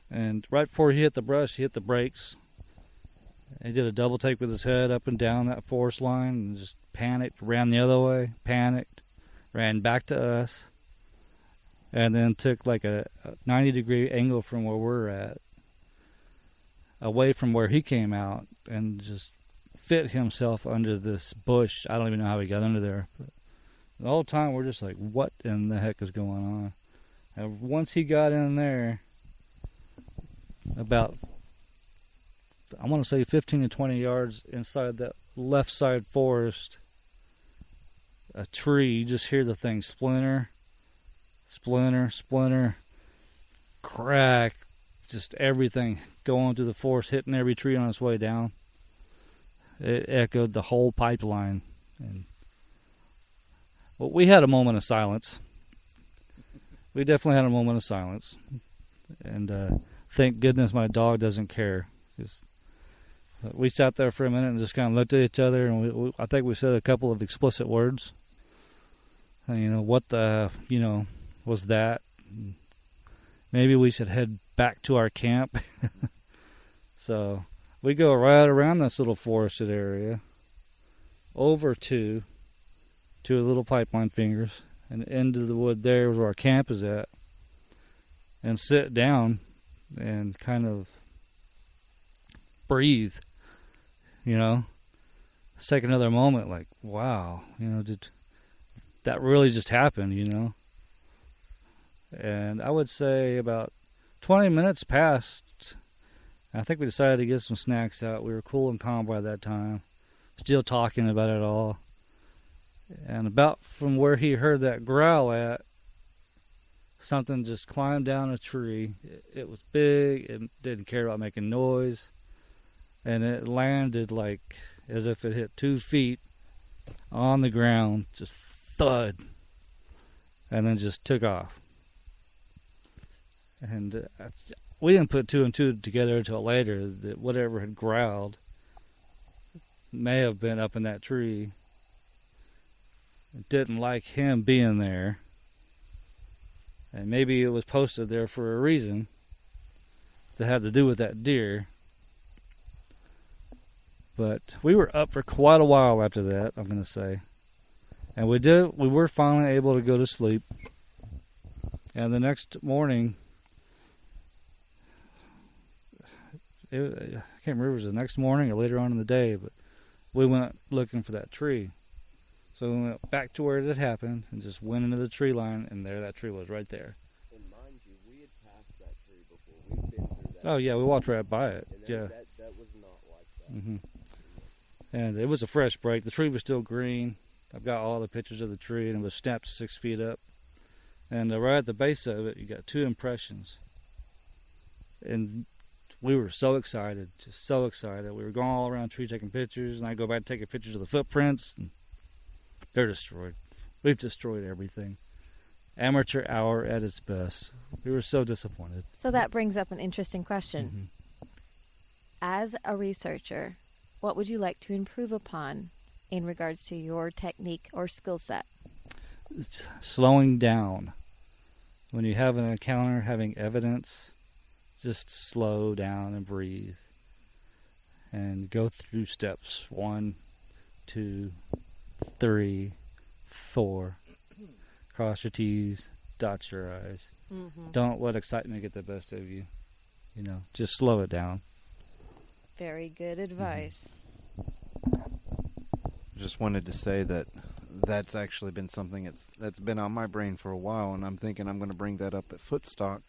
And right before he hit the brush, he hit the brakes. He did a double take with his head up and down that forest line and just panicked, ran the other way, panicked, ran back to us, and then took like a 90-degree angle from where we're at, away from where he came out, and just fit himself under this bush. I don't even know how he got under there. But the whole time we're just like, what in the heck is going on? And once he got in there, about, I want to say 15 to 20 yards inside that left side forest, a tree, you just hear the thing splinter, splinter, splinter, crack, just everything going through the forest, hitting every tree on its way down. It echoed the whole pipeline. And well, we had a moment of silence. We definitely had a moment of silence. And thank goodness my dog doesn't care. We sat there for a minute and just kind of looked at each other, and I think we said a couple of explicit words. And, what the, was that? And maybe we should head back to our camp. So we go right around this little forested area, over to a little pipeline fingers, and into the wood there is where our camp is at, and sit down and kind of breathe, Let's take another moment, like, wow, did that really just happen, And I would say about 20 minutes passed. I think we decided to get some snacks out. We were cool and calm by that time. still talking about it all. And about from where he heard that growl at, something just climbed down a tree. It was big. It didn't care about making noise. And it landed like as if it hit 2 feet on the ground, just thud, and then just took off. And we didn't put 2 and 2 together until later that whatever had growled may have been up in that tree. It didn't like him being there. And maybe it was posted there for a reason that had to do with that deer. But we were up for quite a while after that, I'm going to say. And we were finally able to go to sleep. And the next morning, I can't remember if it was the next morning or later on in the day, but we went looking for that tree. So we went back to where it had happened and just went into the tree line, and there that tree was right there. And mind you, we had passed that tree before. We've been through that. Oh, yeah, we walked right by it. And Yeah. That was not like that. Mm-hmm. And it was a fresh break. The tree was still green. I've got all the pictures of the tree, and it was snapped 6 feet up. And right at the base of it, you got 2 impressions. And we were so excited, just so excited. We were going all around the tree taking pictures, and I go back taking pictures of the footprints, and they're destroyed. We've destroyed everything. Amateur hour at its best. We were so disappointed. So that brings up an interesting question. Mm-hmm. As a researcher, what would you like to improve upon in regards to your technique or skill set? It's slowing down. When you have an encounter, having evidence, just slow down and breathe. And go through steps 1, 2, 3, 4. Cross your T's, dot your I's. Mm-hmm. Don't let excitement get the best of you. Just slow it down. Very good advice. Just wanted to say that that's actually been something that's been on my brain for a while, and I'm thinking I'm going to bring that up at Footstock,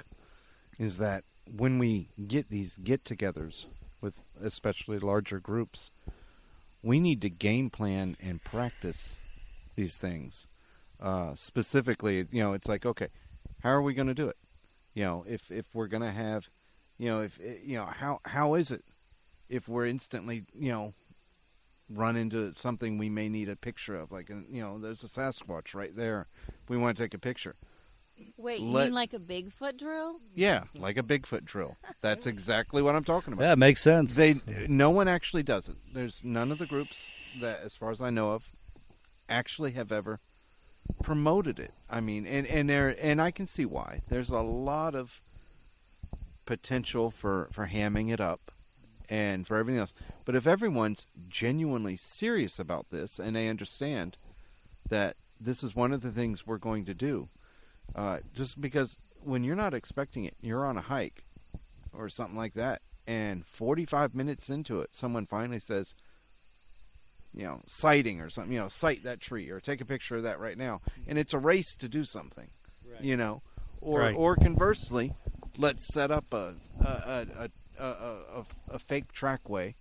is that when we get these get-togethers with especially larger groups, we need to game plan and practice these things. Specifically, it's like, okay, how are we going to do it? If we're going to have, how is it if we're instantly, run into something we may need a picture of, like, there's a Sasquatch right there. We want to take a picture. Wait, you mean like a Bigfoot drill? Yeah, like a Bigfoot drill. That's exactly what I'm talking about. Yeah, it makes sense. No one actually does it. There's none of the groups that, as far as I know of, actually have ever promoted it. I mean, and I can see why. There's a lot of potential for hamming it up and for everything else. But if everyone's genuinely serious about this and they understand that this is one of the things we're going to do, just because when you're not expecting it, you're on a hike or something like that, and 45 minutes into it, someone finally says, sighting or something, sight that tree or take a picture of that right now. And it's a race to do something, right. Or conversely, let's set up a fake trackway,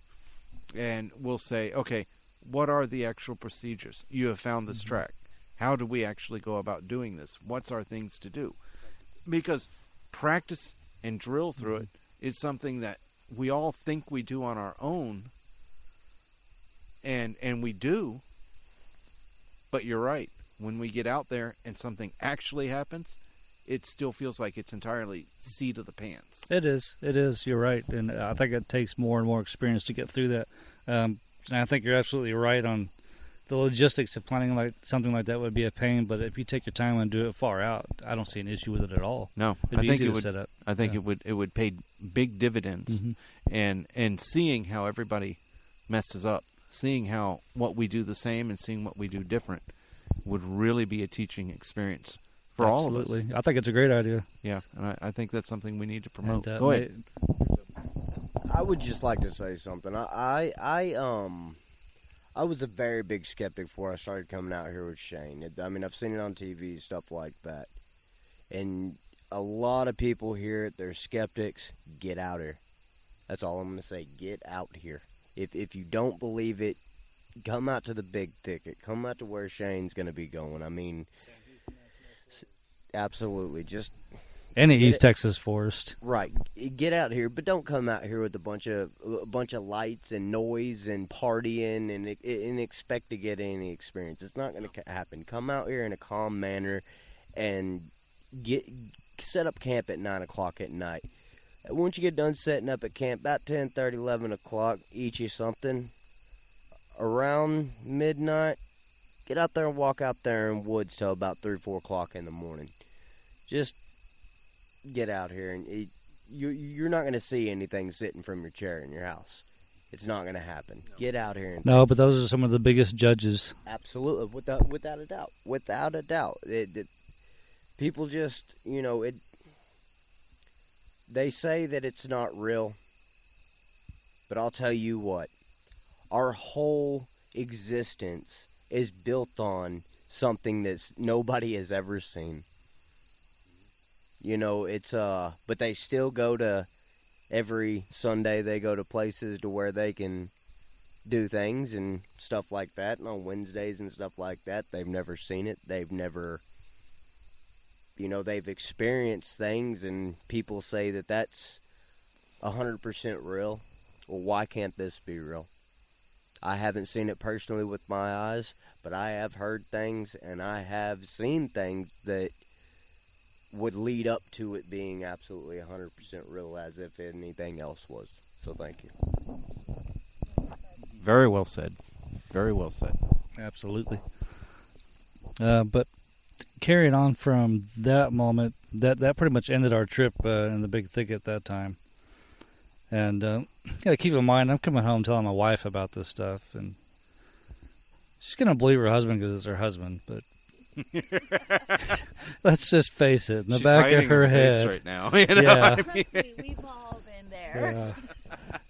and we'll say, okay, what are the actual procedures? You have found this track. How do we actually go about doing this? What's our things to do? Because practice and drill through it is something that we all think we do on our own, and we do. But you're right. When we get out there and something actually happens, it still feels like it's entirely seat of the pants. It is. You're right. And I think it takes more and more experience to get through that. And I think you're absolutely right on the logistics of planning something like that would be a pain, but if you take your time and do it far out, I don't see an issue with it at all. No, It'd be easy to set up. I think it would pay big dividends, and seeing how everybody messes up, seeing how what we do the same and seeing what we do different, would really be a teaching experience for all of us. Absolutely, I think it's a great idea. Yeah, and I think that's something we need to promote. And, Go ahead. I would just like to say something. I was a very big skeptic before I started coming out here with Shane. I've seen it on TV, stuff like that. And a lot of people here, they're skeptics. Get out here. That's all I'm going to say. Get out here. If you don't believe it, come out to the big thicket. Come out to where Shane's going to be going. I mean, absolutely. Just any East Texas forest. right. Get out here, but don't come out here with a bunch of lights and noise and partying and expect to get any experience. It's not going to happen. Come out here in a calm manner and set up camp at 9 o'clock at night. Once you get done setting up at camp, about 10:30, 11 o'clock, eat you something. Around midnight, get out there and walk out there in woods till about 3, 4 o'clock in the morning. Just get out here, and you're not going to see anything sitting from your chair in your house. It's not going to happen. Get out here. And no, but those are some of the biggest judges. Absolutely, without a doubt. Without a doubt. People just, they say that it's not real, but I'll tell you what. Our whole existence is built on something that nobody has ever seen. But they still go to, every Sunday they go to places to where they can do things and stuff like that. And on Wednesdays and stuff like that, they've never seen it. They've never, they've experienced things, and people say that that's 100% real. Well, why can't this be real? I haven't seen it personally with my eyes, but I have heard things and I have seen things that would lead up to it being absolutely 100% real, as if anything else was. So thank you. Very well said. Very well said. Absolutely. But carrying on from that moment, that pretty much ended our trip in the big thicket that time. And got to keep in mind, I'm coming home telling my wife about this stuff, and she's going to believe her husband because it's her husband, but let's just face it, in the She's back of her head right now. Yeah. Trust me, we've all been there.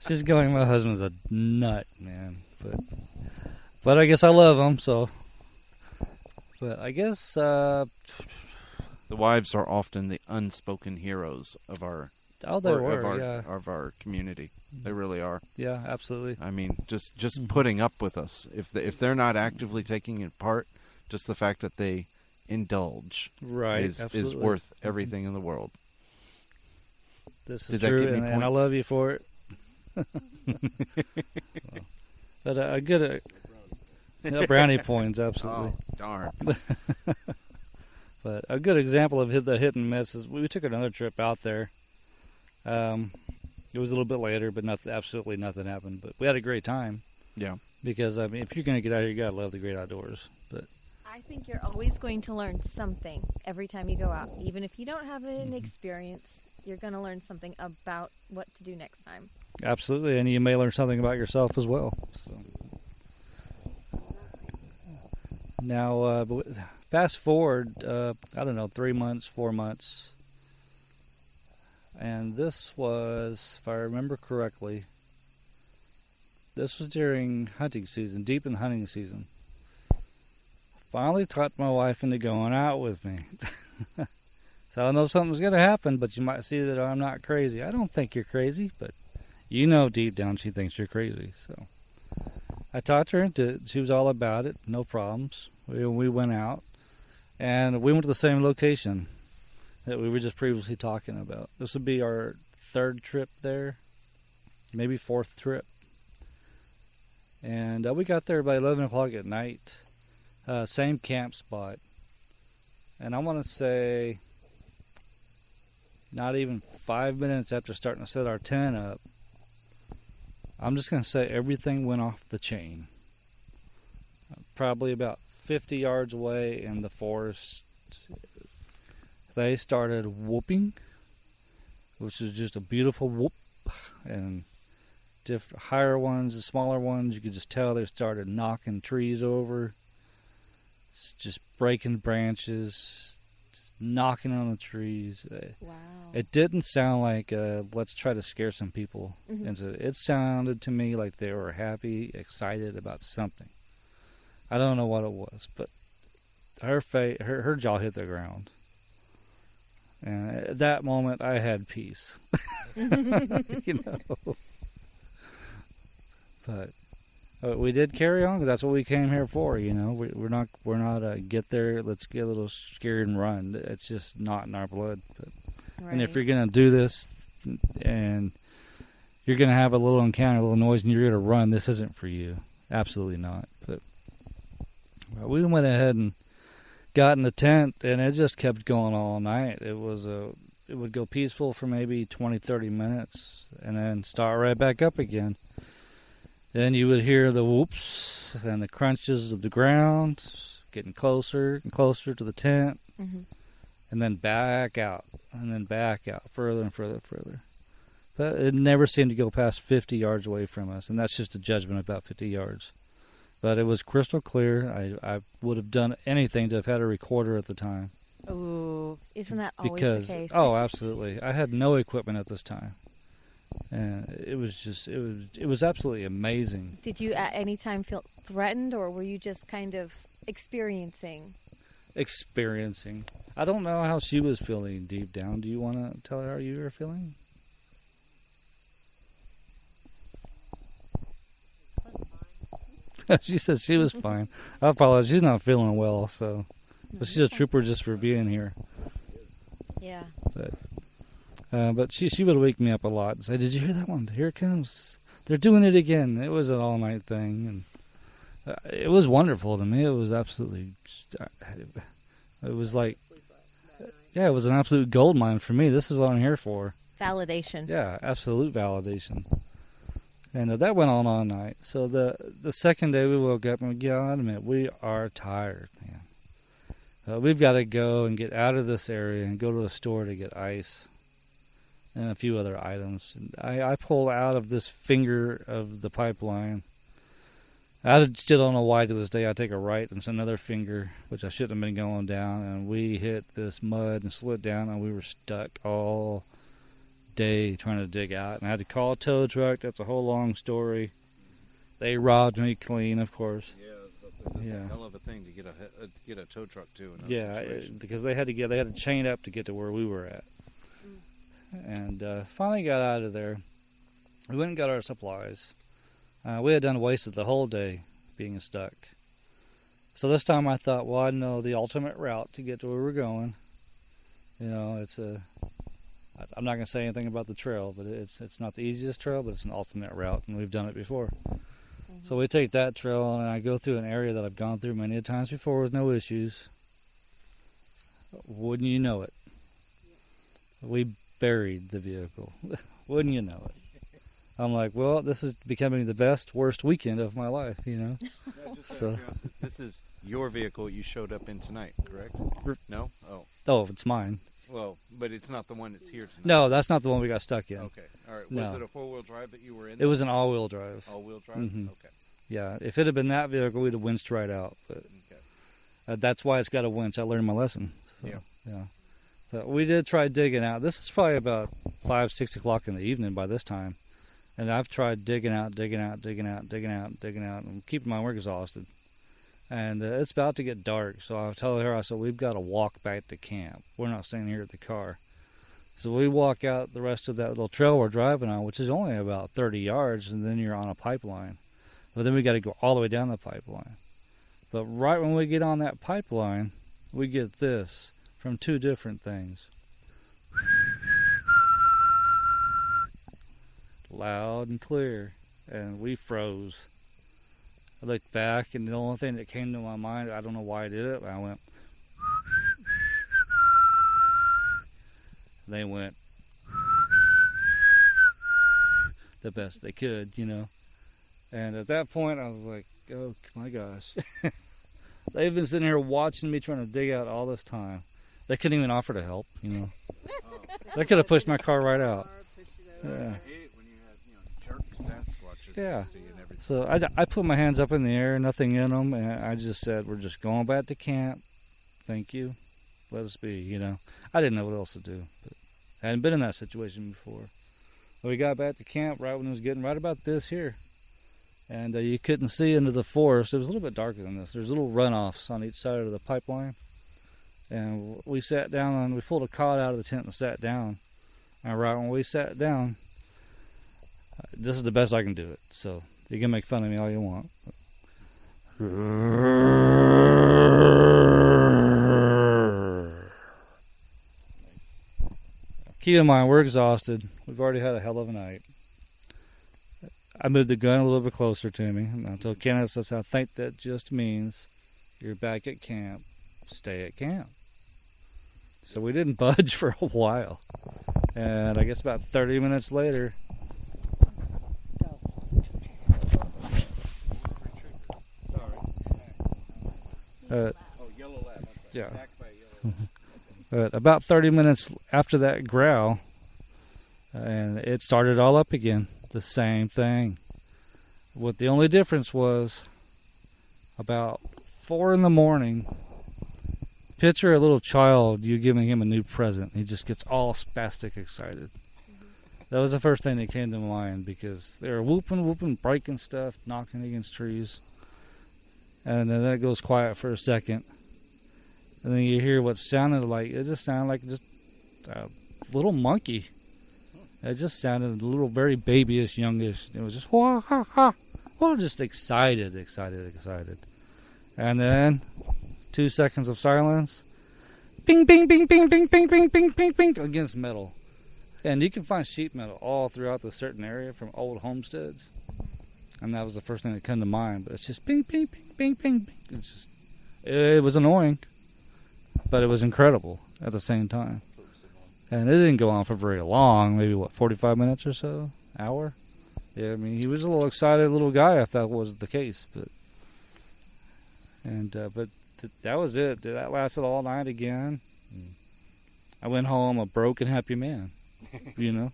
She's going, my husband's a nut, man. But I guess I love him, so. But I guess the wives are often the unspoken heroes of our of our community. They really are. Yeah, absolutely. I mean, just putting up with us. If they're not actively taking it part, just the fact that they indulge is worth everything in the world. This is true, and I love you for it. But a good brownie points, absolutely. Oh, darn. But a good example of the hit and miss is we took another trip out there. It was a little bit later, but absolutely nothing happened. But we had a great time. Yeah. Because, I mean, if you're going to get out here, you got to love the great outdoors. But I think you're always going to learn something every time you go out. Even if you don't have an experience, you're going to learn something about what to do next time. Absolutely, and you may learn something about yourself as well. So. Now, fast forward, 3 months, 4 months. And this was, if I remember correctly, this was during hunting season, deep in hunting season. Finally talked my wife into going out with me. So I know something's going to happen, but you might see that I'm not crazy. I don't think you're crazy, but you know deep down she thinks you're crazy. So I talked her into it. She was all about it, no problems. We went out, and we went to the same location that we were just previously talking about. This would be our third trip there, maybe fourth trip. And we got there by 11 o'clock at night, same camp spot. And I want to say not even 5 minutes after starting to set our tent up, I'm just going to say everything went off the chain. Probably about 50 yards away in the forest, they started whooping, which is just a beautiful whoop, and higher ones, the smaller ones, you could just tell they started knocking trees over, just breaking branches, knocking on the trees. Wow. It didn't sound like let's try to scare some people. Mm-hmm. And so it sounded to me like they were happy, excited about something. I don't know what it was, but her jaw hit the ground. And at that moment, I had peace. But We did carry on because that's what we came here for. You know, we're not get there, let's get a little scared and run. It's just not in our blood. But, Right. and if you're gonna do this, and you're gonna have a little encounter, a little noise, and you're gonna run, this isn't for you. Absolutely not. But we went ahead and got in the tent, and it just kept going all night. It would go peaceful for maybe 20, 30 minutes, and then start right back up again. Then you would hear the whoops and the crunches of the ground, getting closer and closer to the tent, Mm-hmm. and then back out, further and further, further. But it never seemed to go past 50 yards away from us, and that's just a judgment about 50 yards. But it was crystal clear. I would have done anything to have had a recorder at the time. Ooh, isn't that always Because, the case? oh, absolutely. I had no equipment at this time. And it was absolutely amazing. Did you at any time feel threatened, or were you just kind of experiencing? Experiencing. I don't know how she was feeling deep down. Do you want to tell her how you were feeling? She says she was fine. I apologize. She's not feeling well, so. But she's a trooper just for being here. Yeah. But she would wake me up a lot and say, "Did you hear that one? Here it comes. They're doing it again." It was an all-night thing, and it was wonderful to me. It was absolutely, it was like, yeah, it was an absolute gold mine for me. This is what I'm here for. Validation. Yeah, absolute validation. And that went on all night. So the second day we woke up and we gotta admit, we are tired, man. We've got to go and get out of this area and go to the store to get ice and a few other items. And I pulled out of this finger of the pipeline. I still don't know why to this day I take a right and it's another finger, which I shouldn't have been going down. And we hit this mud and slid down, and we were stuck all day trying to dig out. And I had to call a tow truck. That's a whole long story. They robbed me clean, of course. Yeah, a hell of a thing to get a tow truck too. Yeah, because they had to chain up to get to where we were at. And finally got out of there. We went and got our supplies. We had wasted the whole day being stuck. So this time I thought, well, I know the ultimate route to get to where we're going. You know, I'm not going to say anything about the trail, but it's not the easiest trail, but it's an alternate route, and we've done it before. So we take that trail, and I go through an area that I've gone through many times before with no issues. Wouldn't you know it? We buried the vehicle. Wouldn't you know it? I'm like, well, this is becoming the best, worst weekend of my life, you know? So this is your vehicle you showed up in tonight, correct? No? Oh, it's mine. Well, but it's not the one that's here tonight. No, that's not the one we got stuck in. Okay, all right. No. Was it a four-wheel drive that you were in? It was an all-wheel drive. All-wheel drive? Mm-hmm. Okay. Yeah, if it had been that vehicle, we'd have winched right out. But that's why it's got a winch. I learned my lesson. So, yeah. But we did try digging out. This is probably about 5, 6 o'clock in the evening by this time. And I've tried digging out, and keeping my work exhausted. And it's about to get dark, so I told her, I said, we've got to walk back to camp. We're not staying here at the car. So we walk out the rest of that little trail we're driving on, which is only about 30 yards, and then you're on a pipeline. But then we got to go all the way down the pipeline. But right when we get on that pipeline, we get this from two different things. Loud and clear, and we froze. I looked back, and the only thing that came to my mind, I don't know why I did it, but I went. They went the best they could, you know. And at that point, I was like, oh my gosh. They've been sitting here watching me trying to dig out all this time. They couldn't even offer to help, you know. They could have pushed my car right out. Yeah. I hate it when you have, jerk sasquatches Yeah. next to you and everything. So I put my hands up in the air, nothing in them, and I just said, we're just going back to camp. Thank you. Let us be, you know. I didn't know what else to do. But I hadn't been in that situation before. We got back to camp right when it was getting right about this here. And you couldn't see into the forest. It was a little bit darker than this. There's little runoffs on each side of the pipeline. And we sat down, and we pulled a cot out of the tent and sat down. And right when we sat down, this is the best I can do it. So You can make fun of me all you want. Keep in mind, we're exhausted. We've already had a hell of a night. I moved the gun a little bit closer to me. And I told Kenneth, I said, I think that just means you're back at camp. Stay at camp. So we didn't budge for a while. And I guess about 30 minutes later... yellow lab. Yeah. But about 30 minutes after that growl, and it started all up again. The same thing. What the only difference was, about 4 in the morning, picture a little child, you giving him a new present. He just gets all spastic excited. That was the first thing that came to mind, because they were whooping, breaking stuff, knocking against trees. And then it goes quiet for a second. And then you hear what sounded like, it just sounded like just a little monkey. It just sounded a little very babyish, youngish. It was just, wah, ha, ha. Well, just excited. And then 2 seconds of silence. Bing, bing, bing, bing, bing, bing, bing, bing, bing, bing, against metal. And you can find sheet metal all throughout the certain area from old homesteads. And that was the first thing that came to mind. But it's just bing, bing, bing, bing, bing, bing. It's just, it was annoying. But it was incredible at the same time. And it didn't go on for very long. Maybe, 45 minutes or so? Hour? Yeah, I mean, he was a little excited little guy if that was the case. But that was it. That lasted all night again. I went home a broken, happy man. You know?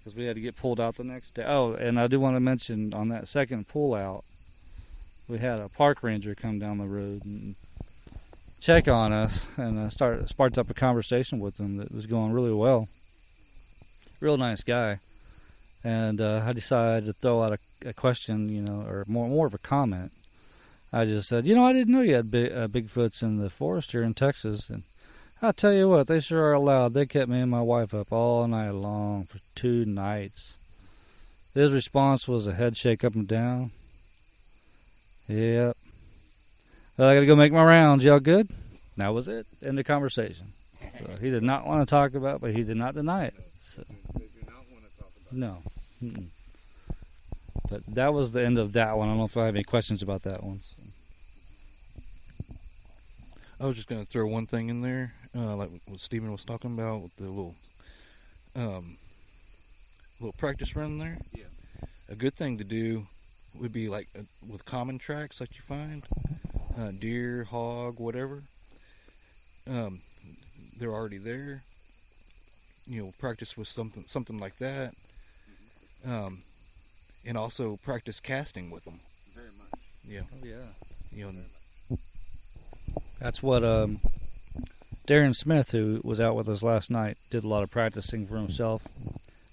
Because we had to get pulled out the next day. Oh, and I do want to mention, on that second pull out, we had a park ranger come down the road and check on us, and sparked up a conversation with him that was going really well. Real nice guy. And I decided to throw out a question, or more of a comment. I just said, I didn't know you had Bigfoots in the forest here in Texas. And I'll tell you what, they sure are loud. They kept me and my wife up all night long for 2 nights. His response was a head shake up and down. Yep. Well, I got to go make my rounds. Y'all good? That was it. End of conversation. So he did not want to talk about it, but he did not deny it. So. They do not want to talk about it. No. Mm-mm. But that was the end of that one. I don't know if I have any questions about that one. So. I was just going to throw one thing in there, like what Stephen was talking about with the little practice run there. Yeah. A good thing to do would be like with common tracks that you find, deer, hog, whatever. They're already there. Practice with something like that, and also practice casting with them. Very much. Yeah. Oh yeah. That's what Darren Smith, who was out with us last night, did a lot of practicing for himself.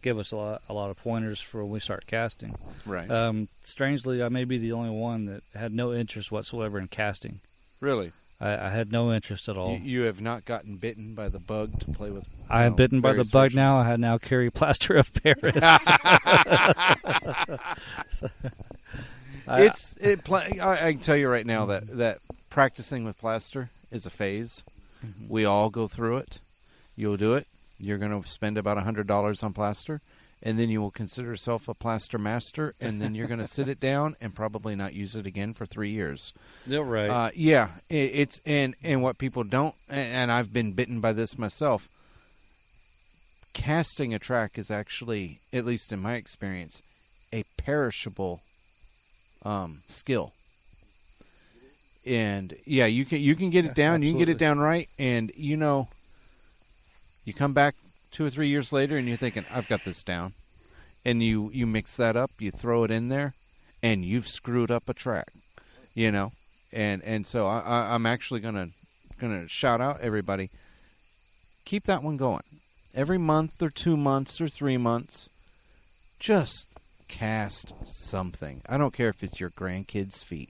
Gave us a lot of pointers for when we start casting. Right. Strangely, I may be the only one that had no interest whatsoever in casting. Really? I had no interest at all. You have not gotten bitten by the bug to play with? I am bitten by the bug now. I now carry plaster of Paris. I can tell you right now that practicing with plaster is a phase. Mm-hmm. We all go through it. You'll do it. You're going to spend about $100 on plaster, and then you will consider yourself a plaster master, and then you're going to sit it down and probably not use it again for 3 years. Yeah, right. It's and what people don't, and I've been bitten by this myself. Casting a track is actually, at least in my experience, a perishable skill. And yeah, you can get it down. Absolutely. You can get it down right, and you come back 2 or 3 years later, and you're thinking, I've got this down. And you mix that up, you throw it in there, and you've screwed up a track, And so I'm actually gonna shout out everybody. Keep that one going. Every month or 2 months or 3 months, just cast something. I don't care if it's your grandkids' feet.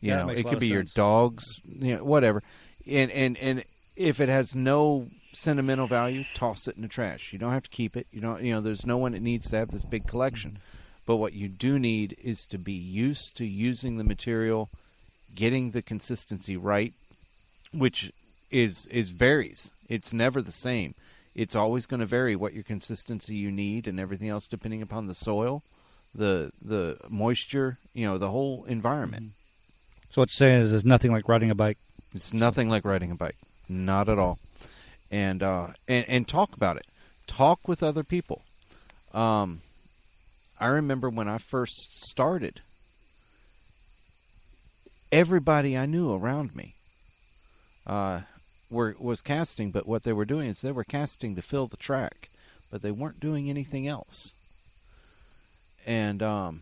It could be your dog's, whatever. And if it has no sentimental value, toss it in the trash. You don't have to keep it. There's no one that needs to have this big collection. But what you do need is to be used to using the material, getting the consistency right, which is varies. It's never the same. It's always going to vary what your consistency you need and everything else depending upon the soil, the moisture, the whole environment. So what you're saying is there's nothing like riding a bike. It's nothing like riding a bike. Not at all. And talk about it. Talk with other people. I remember when I first started, everybody I knew around me was casting, but what they were doing is they were casting to fill the track, but they weren't doing anything else. And I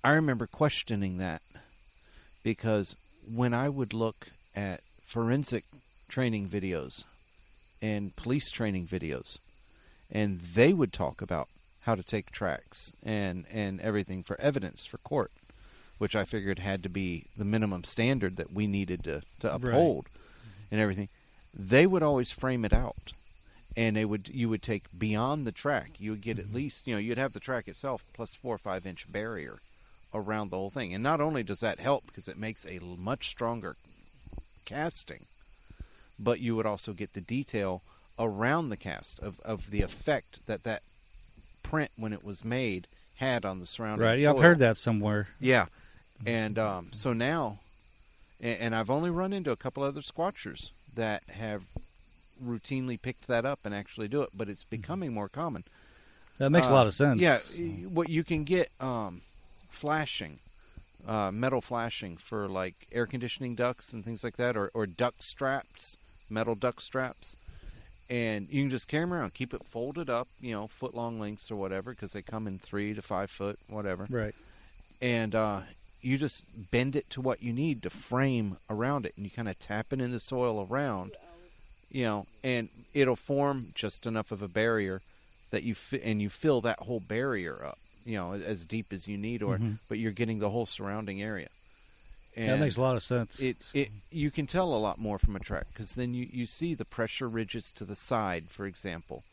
remember questioning that, because when I would look at forensic training videos and police training videos, and they would talk about how to take tracks and everything for evidence for court, which I figured had to be the minimum standard that we needed to uphold, right, and everything. They would always frame it out, and you would take beyond the track. You would get at least, you'd have the track itself plus 4 or 5 inch barrier around the whole thing. And not only does that help because it makes a much stronger casting, but you would also get the detail around the cast of the effect that print when it was made had on the surrounding right. Yeah, soil. I've heard that somewhere. Yeah. And so now, and I've only run into a couple other squatchers that have routinely picked that up and actually do it, but it's becoming more common. That makes a lot of sense. Yeah, what you can get flashing, metal flashing for like air conditioning ducts and things like that, or duck straps, metal duck straps. And you can just carry them around, keep it folded up, foot-long lengths or whatever, because they come in 3 to 5 foot, whatever. Right. And you just bend it to what you need to frame around it, and you kind of tap it in the soil around, and it'll form just enough of a barrier that you fill that whole barrier up, as deep as you need, but you're getting the whole surrounding area. And that makes a lot of sense. You can tell a lot more from a track, because then you see the pressure ridges to the side, for example,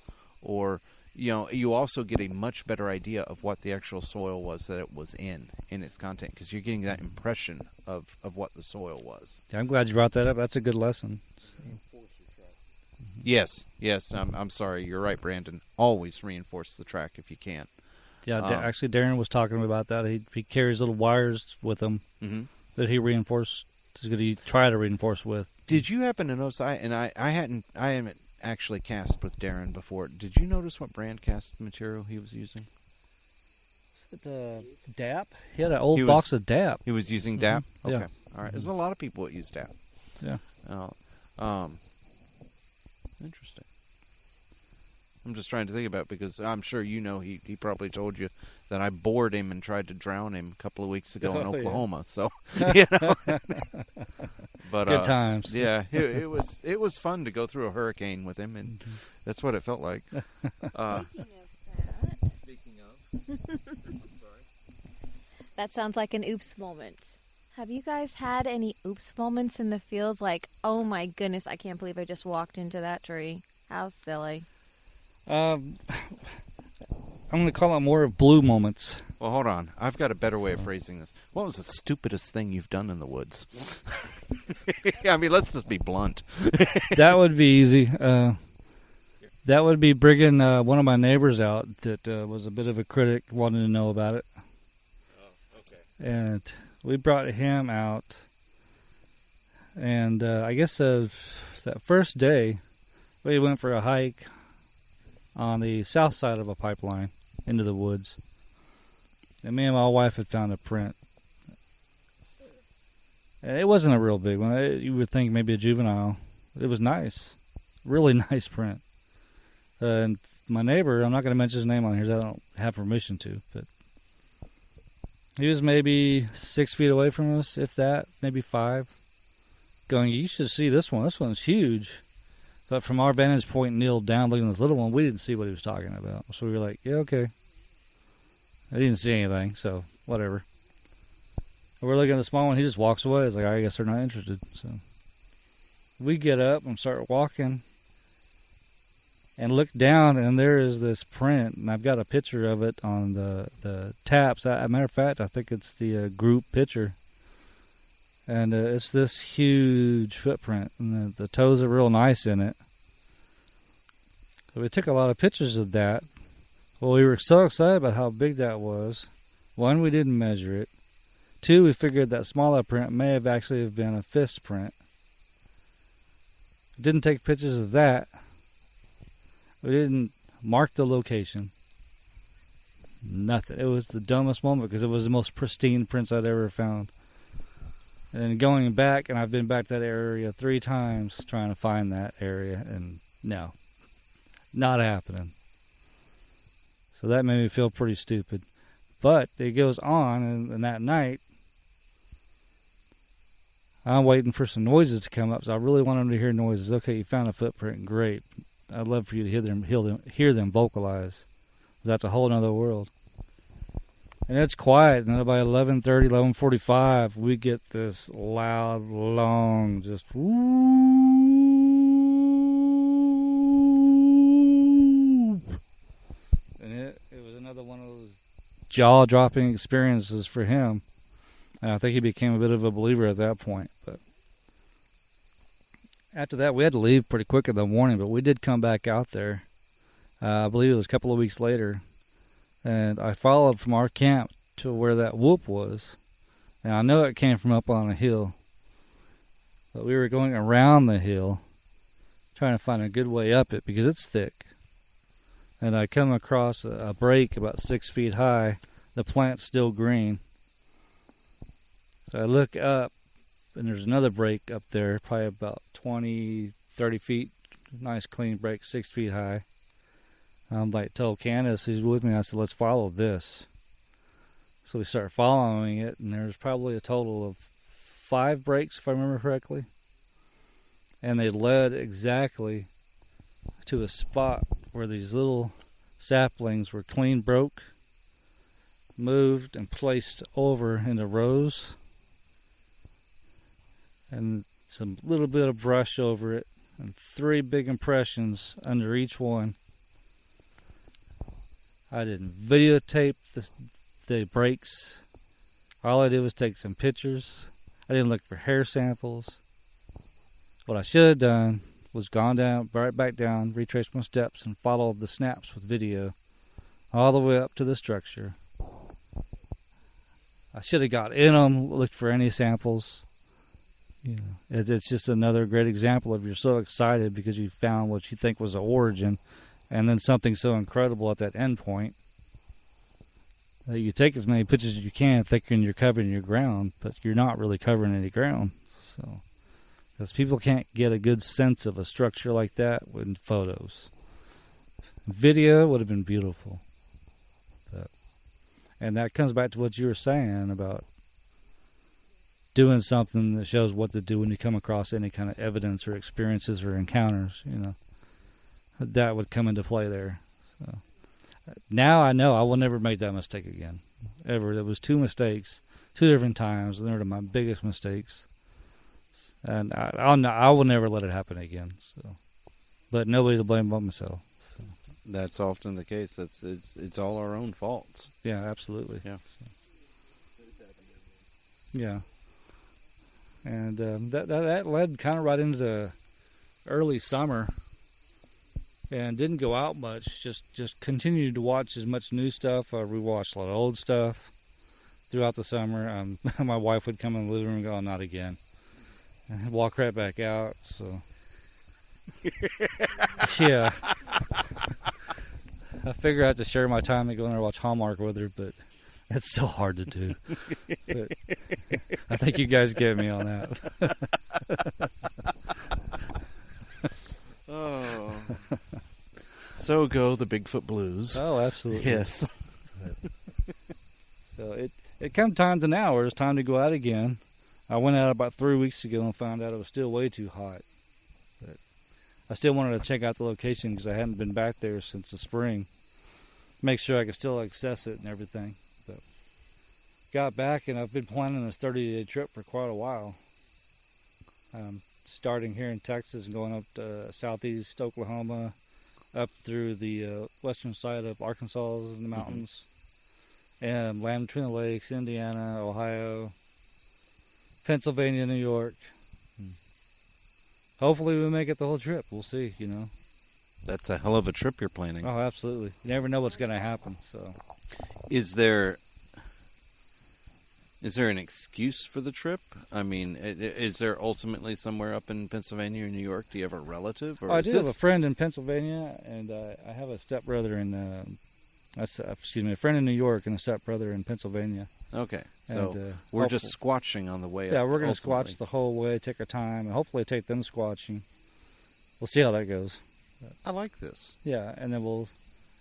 or you also get a much better idea of what the actual soil was that it was in its content, because you're getting that impression of what the soil was. Yeah, I'm glad you brought that up. That's a good lesson. Yes. I'm sorry. You're right, Brandon. Always reinforce the track if you can. Yeah, actually, Darren was talking about that. He carries little wires with him. Mm-hmm. That he reinforced. He's going to try to reinforce with. Did you happen to notice? I haven't actually cast with Darren before. Did you notice what brand cast material he was using? Is it DAP? He had an old box of DAP. He was using DAP. Mm-hmm. Okay, yeah. All right. There's a lot of people that use DAP. Yeah. Interesting. I'm just trying to think about it, because I'm sure he probably told you that I bored him and tried to drown him a couple of weeks ago in Oklahoma. Yeah. So, but good times. Yeah, it was fun to go through a hurricane with him, and that's what it felt like. Speaking of, I'm sorry. That sounds like an oops moment. Have you guys had any oops moments in the fields? Like, oh my goodness, I can't believe I just walked into that tree. How silly. I'm going to call it more of blue moments. Well, hold on. I've got a better way of phrasing this. What was the stupidest thing you've done in the woods? I mean, let's just be blunt. That would be easy. That would be bringing one of my neighbors out that was a bit of a critic, wanted to know about it. Oh, okay. And we brought him out. And I guess that first day, we went for a hike on the south side of a pipeline into the woods. And me and my wife had found a print. And it wasn't a real big one. You would think maybe a juvenile. It was nice. Really nice print. And my neighbor, I'm not going to mention his name on here, so I don't have permission to, but he was maybe 6 feet away from us, if that, maybe 5. Going, you should see this one. This one's huge. But from our vantage point, Neil down looking at this little one, we didn't see what he was talking about. So we were like, yeah, okay. I didn't see anything, so whatever. And we're looking at the small one. He just walks away. It's like, I guess they're not interested. So we get up and start walking. and looked down, and there is this print, and I've got a picture of it on the taps. As a matter of fact, I think it's the group picture. And it's this huge footprint, and the toes are real nice in it. So we took a lot of pictures of that. Well, we were so excited about how big that was. One, we didn't measure it. Two, we figured that smaller print may have actually been a fist print. We didn't take pictures of that. We didn't mark the location. Nothing. It was the dumbest moment because it was the most pristine prints I'd ever found. And then going back, and I've been back to that area 3 times trying to find that area, and no, not happening. So that made me feel pretty stupid. But it goes on, and that night, I'm waiting for some noises to come up, so I really want them to hear noises. Okay, you found a footprint, great. I'd love for you to hear them vocalize. That's a whole other world. And it's quiet, and then by 11:30, 11:45, we get this loud, long, just whoop. And it was another one of those jaw-dropping experiences for him. And I think he became a bit of a believer at that point. But after that, we had to leave pretty quick in the morning, but we did come back out there. I believe it was a couple of weeks later. And I followed from our camp to where that whoop was. And I know it came from up on a hill. But we were going around the hill, trying to find a good way up it because it's thick. And I come across a break about 6 feet high. The plant's still green. So I look up, and there's another break up there, probably about 20, 30 feet. Nice clean break, 6 feet high. I'm told Candace, who's with me, I said, let's follow this. So we start following it, and there's probably a total of 5 breaks, if I remember correctly. And they led exactly to a spot where these little saplings were clean broke, moved, and placed over into rows. And some little bit of brush over it, and 3 big impressions under each one. I didn't videotape the breaks. All I did was take some pictures. I didn't look for hair samples. What I should have done was gone down, right back down, retraced my steps, and followed the snaps with video all the way up to the structure. I should have got in them, looked for any samples. You know, it's just another great example of you're so excited because you found what you think was the origin, and then something so incredible at that end point. You take as many pictures as you can, thinking you're covering your ground, but you're not really covering any ground. So, because people can't get a good sense of a structure like that with photos. Video would have been beautiful. And that comes back to what you were saying about doing something that shows what to do when you come across any kind of evidence or experiences or encounters, you know. That would come into play there. So now I know I will never make that mistake again. Ever. There was 2 mistakes, 2 different times, and they were my biggest mistakes. And I will never let it happen again. So, but nobody to blame but myself. So. That's often the case. It's all our own faults. Yeah, absolutely. Yeah. So. Yeah. And that led kind of right into early summer. And didn't go out much. Just continued to watch as much new stuff. I rewatched a lot of old stuff throughout the summer. My wife would come in the living room and go, "Oh, not again," and I'd walk right back out. So, yeah, I figure I have to share my time and go in there and watch Hallmark with her, but that's so hard to do. But I think you guys get me on that. Oh. So go the Bigfoot blues. Oh, absolutely. Yes. So it come time to now where it's time to go out again. I went out about 3 weeks ago and found out it was still way too hot. But I still wanted to check out the location because I hadn't been back there since the spring. Make sure I could still access it and everything. But got back and I've been planning this 30-day trip for quite a while. Starting here in Texas and going up to southeast Oklahoma, up through the western side of Arkansas in the mountains, and land between the lakes, Indiana, Ohio, Pennsylvania, New York. Hopefully we make it the whole trip. We'll see, you know. That's a hell of a trip you're planning. Oh, absolutely. You never know what's going to happen. So, Is there an excuse for the trip? I mean, is there ultimately somewhere up in Pennsylvania or New York? Do you have a relative? Or I do have a friend in Pennsylvania, and I have a stepbrother in, a friend in New York and a stepbrother in Pennsylvania. Okay, so And, we're just squatching on the way up. Yeah, we're going to ultimately. squatch the whole way, take our time, and hopefully take them squatching. We'll see how that goes. I like this. Yeah, and then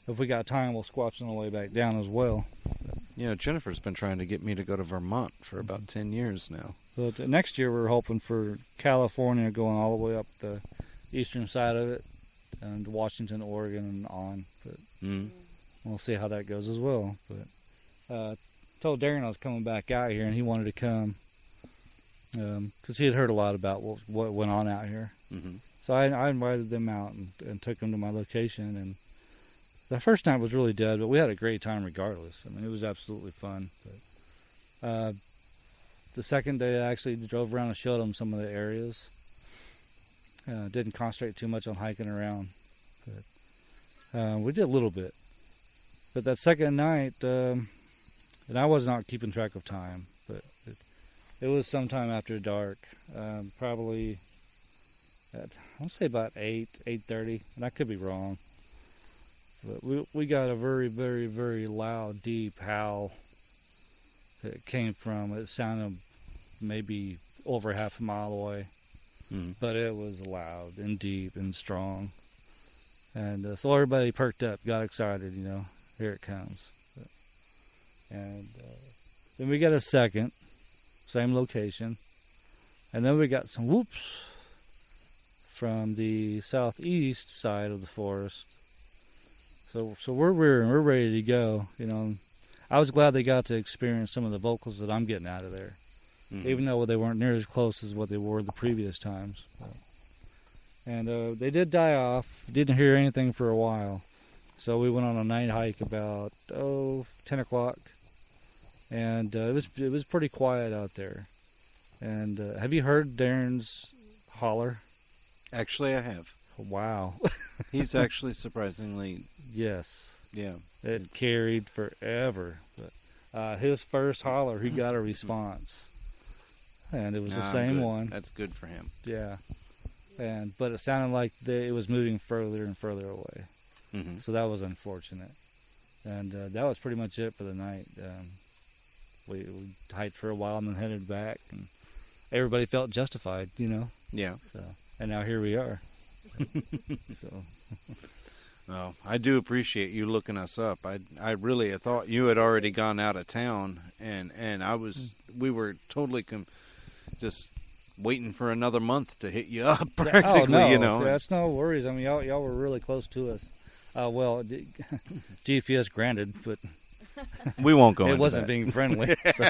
if we got time, we'll squatch on the way back down as well. You know, Jennifer's been trying to get me to go to Vermont for about 10 years now. But next year we're hoping for California, going all the way up the eastern side of it, and Washington, Oregon, and on. But we'll see how that goes as well. But told Darren I was coming back out here, and he wanted to come because he had heard a lot about what went on out here. Mm-hmm. So I invited them out and took them to my location. And the first night was really dead, but we had a great time regardless. I mean, it was absolutely fun. But the second day, I actually drove around and showed them some of the areas. Didn't concentrate too much on hiking around, but we did a little bit. But that second night, and I was not keeping track of time, but it was sometime after dark, probably at, I want to say about 8:30, and I could be wrong. But we got a very, very, very loud, deep howl that it came from. It sounded maybe over half a mile away, but it was loud and deep and strong. And so everybody perked up, got excited, you know, here it comes. And then we got a second, same location, and then we got some whoops from the southeast side of the forest. So we're rearing, we're ready to go. You know, I was glad they got to experience some of the vocals that I'm getting out of there, even though they weren't near as close as what they were the previous times. And they did die off. Didn't hear anything for a while. So we went on a night hike about 10 o'clock, and it was pretty quiet out there. And have you heard Darren's holler? Actually, I have. Wow. He's actually surprisingly... Yes. Yeah. It carried forever. But his first holler, he got a response. And it was the same good. one. That's good for him. Yeah. But it sounded like it was moving further and further away. Mm-hmm. So that was unfortunate. And that was pretty much it for the night. We hiked for a while and then headed back. And everybody felt justified, you know. Yeah. So, and now here we are. So... Well, I do appreciate you looking us up. I really thought you had already gone out of town, and we were totally just waiting for another month to hit you up, practically, no. you know. That's no worries. I mean, y'all were really close to us. Well, GPS granted, but we won't go into it wasn't that. being friendly. So.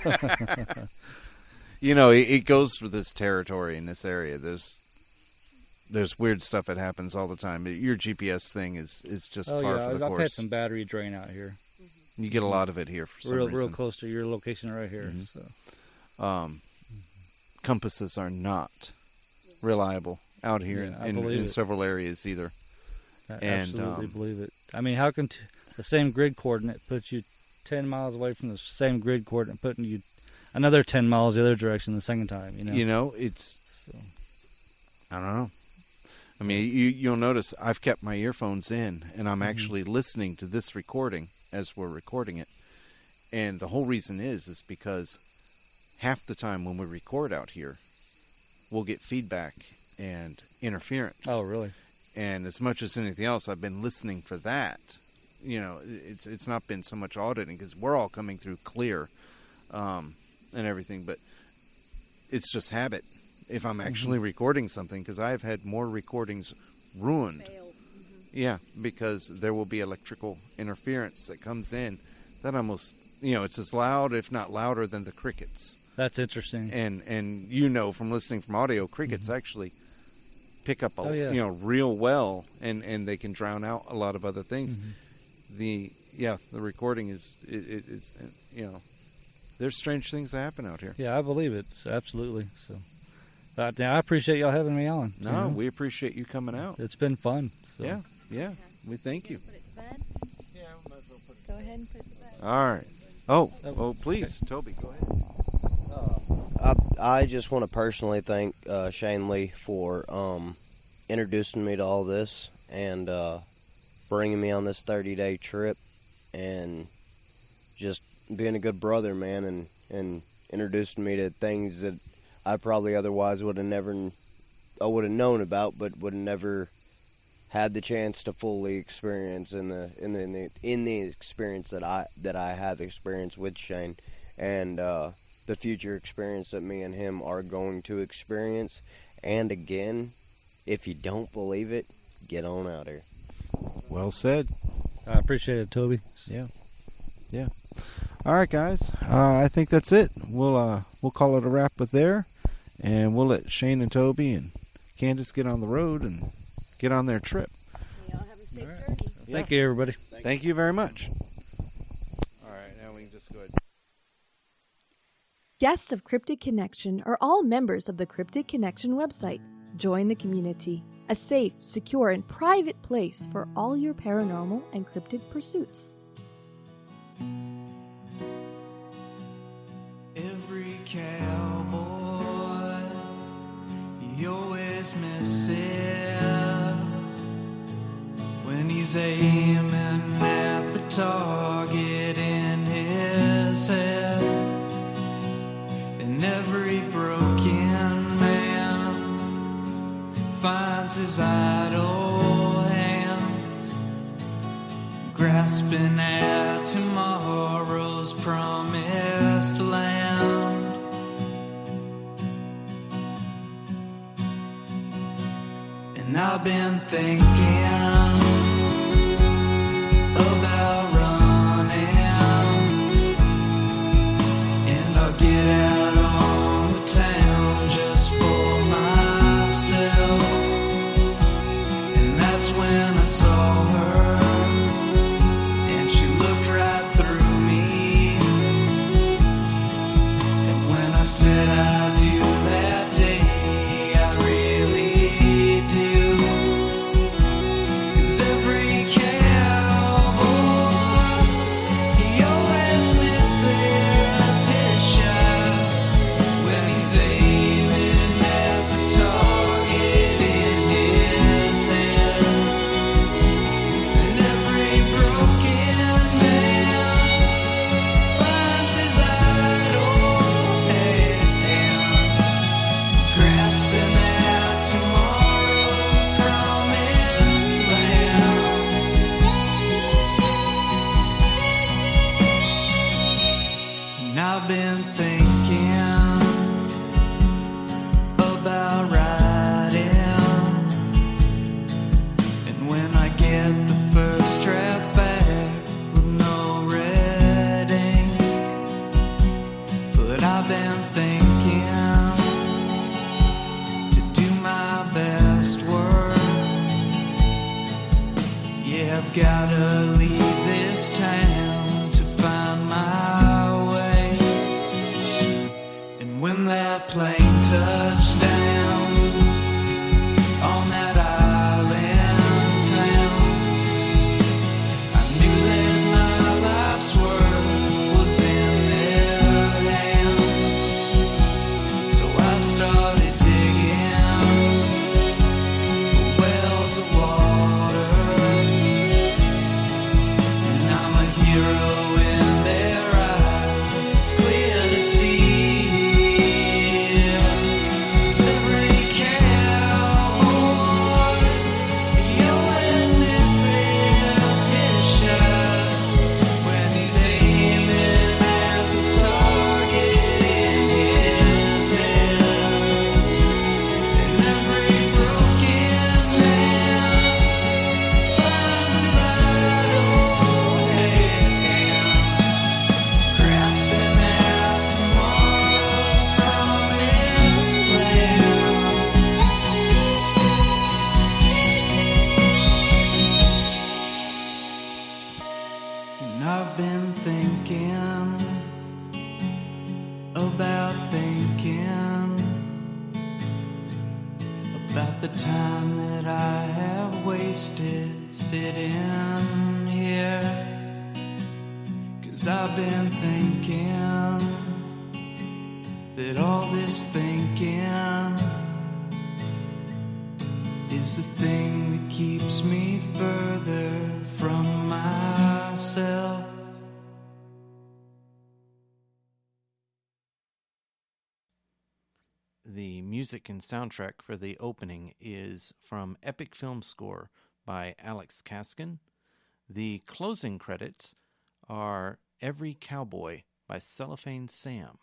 You know, it goes for this territory in this area. There's weird stuff that happens all the time. Your GPS thing is just par for the I've course. had some battery drain out here. You get a lot of it here for some reason. Real close to your location right here. So. Compasses are not reliable out here in several areas either. I absolutely believe it. I mean, how can the same grid coordinate put you 10 miles away from the same grid coordinate, putting you another 10 miles the other direction the second time? You know, it's... I don't know. I mean, you'll notice I've kept my earphones in, and I'm actually listening to this recording as we're recording it. And the whole reason is because half the time when we record out here, we'll get feedback and interference. Oh, really? And as much as anything else, I've been listening for that. You know, it's not been so much auditing because we're all coming through clear and everything, but it's just habit. If I'm actually recording something, because I've had more recordings ruined. Yeah, because there will be electrical interference that comes in that almost, it's as loud, if not louder, than the crickets. That's interesting. And from listening from audio, crickets actually pick up real well, and they can drown out a lot of other things. The recording is it's there's strange things that happen out here. Yeah, I believe it. Absolutely. So, but I appreciate y'all having me on. No, we appreciate you coming out. It's been fun. So. Yeah. We thank you. Put it to bed? Yeah, we might as well put it to bed. Go ahead and put it to bed. All right. Oh, please, okay. Toby, go ahead. I just want to personally thank Shane Lee for introducing me to all this and bringing me on this 30-day trip and just being a good brother, man, and introducing me to things that I probably otherwise would have known about, but would have never had the chance to fully experience in the experience that I have experienced with Shane, and the future experience that me and him are going to experience. And again, if you don't believe it, get on out here. Well said. I appreciate it, Toby. Yeah. All right, guys. I think that's it. We'll call it a wrap with there, and we'll let Shane and Toby and Candace get on the road and get on their trip. Y'all have a safe journey. Thank you, everybody. Thank you very much. All right, now we can just go ahead. Guests of Cryptid Connection are all members of the Cryptid Connection website. Join the community, a safe, secure, and private place for all your paranormal and cryptid pursuits. Every cowboy, he always misses when he's aiming at the target in his head. And every broken man finds his idle hands grasping at tomorrow's promised land. And I've been thinking about running, and I'll get out on the town just for myself. And that's when I saw her, and she looked right through me. And when I said I do that day, I really do. 'Cause every cowboy, he always misses his shot when he's aiming at the target in his head. And every broken man finds his idle hands grasping at tomorrow's promised land. And I've been thinking about riding, and when I get the first trap back with no red ink, but I've been thinking to do my best work. Yeah, I've gotta leave this town to find my way. And when that plane touched down on that island town, I knew that my life's work was in their hands. So I started digging for wells of water, and I'm a hero in their eyes. It's clear to see, 'cause every the time that I have wasted sitting here. 'Cause I've been thinking that all this thinking is the thing that keeps me further from myself. The music and soundtrack for the opening is from Epic Film Score by Alex Kaskin. The closing credits are Every Cowboy by Cellophane Sam.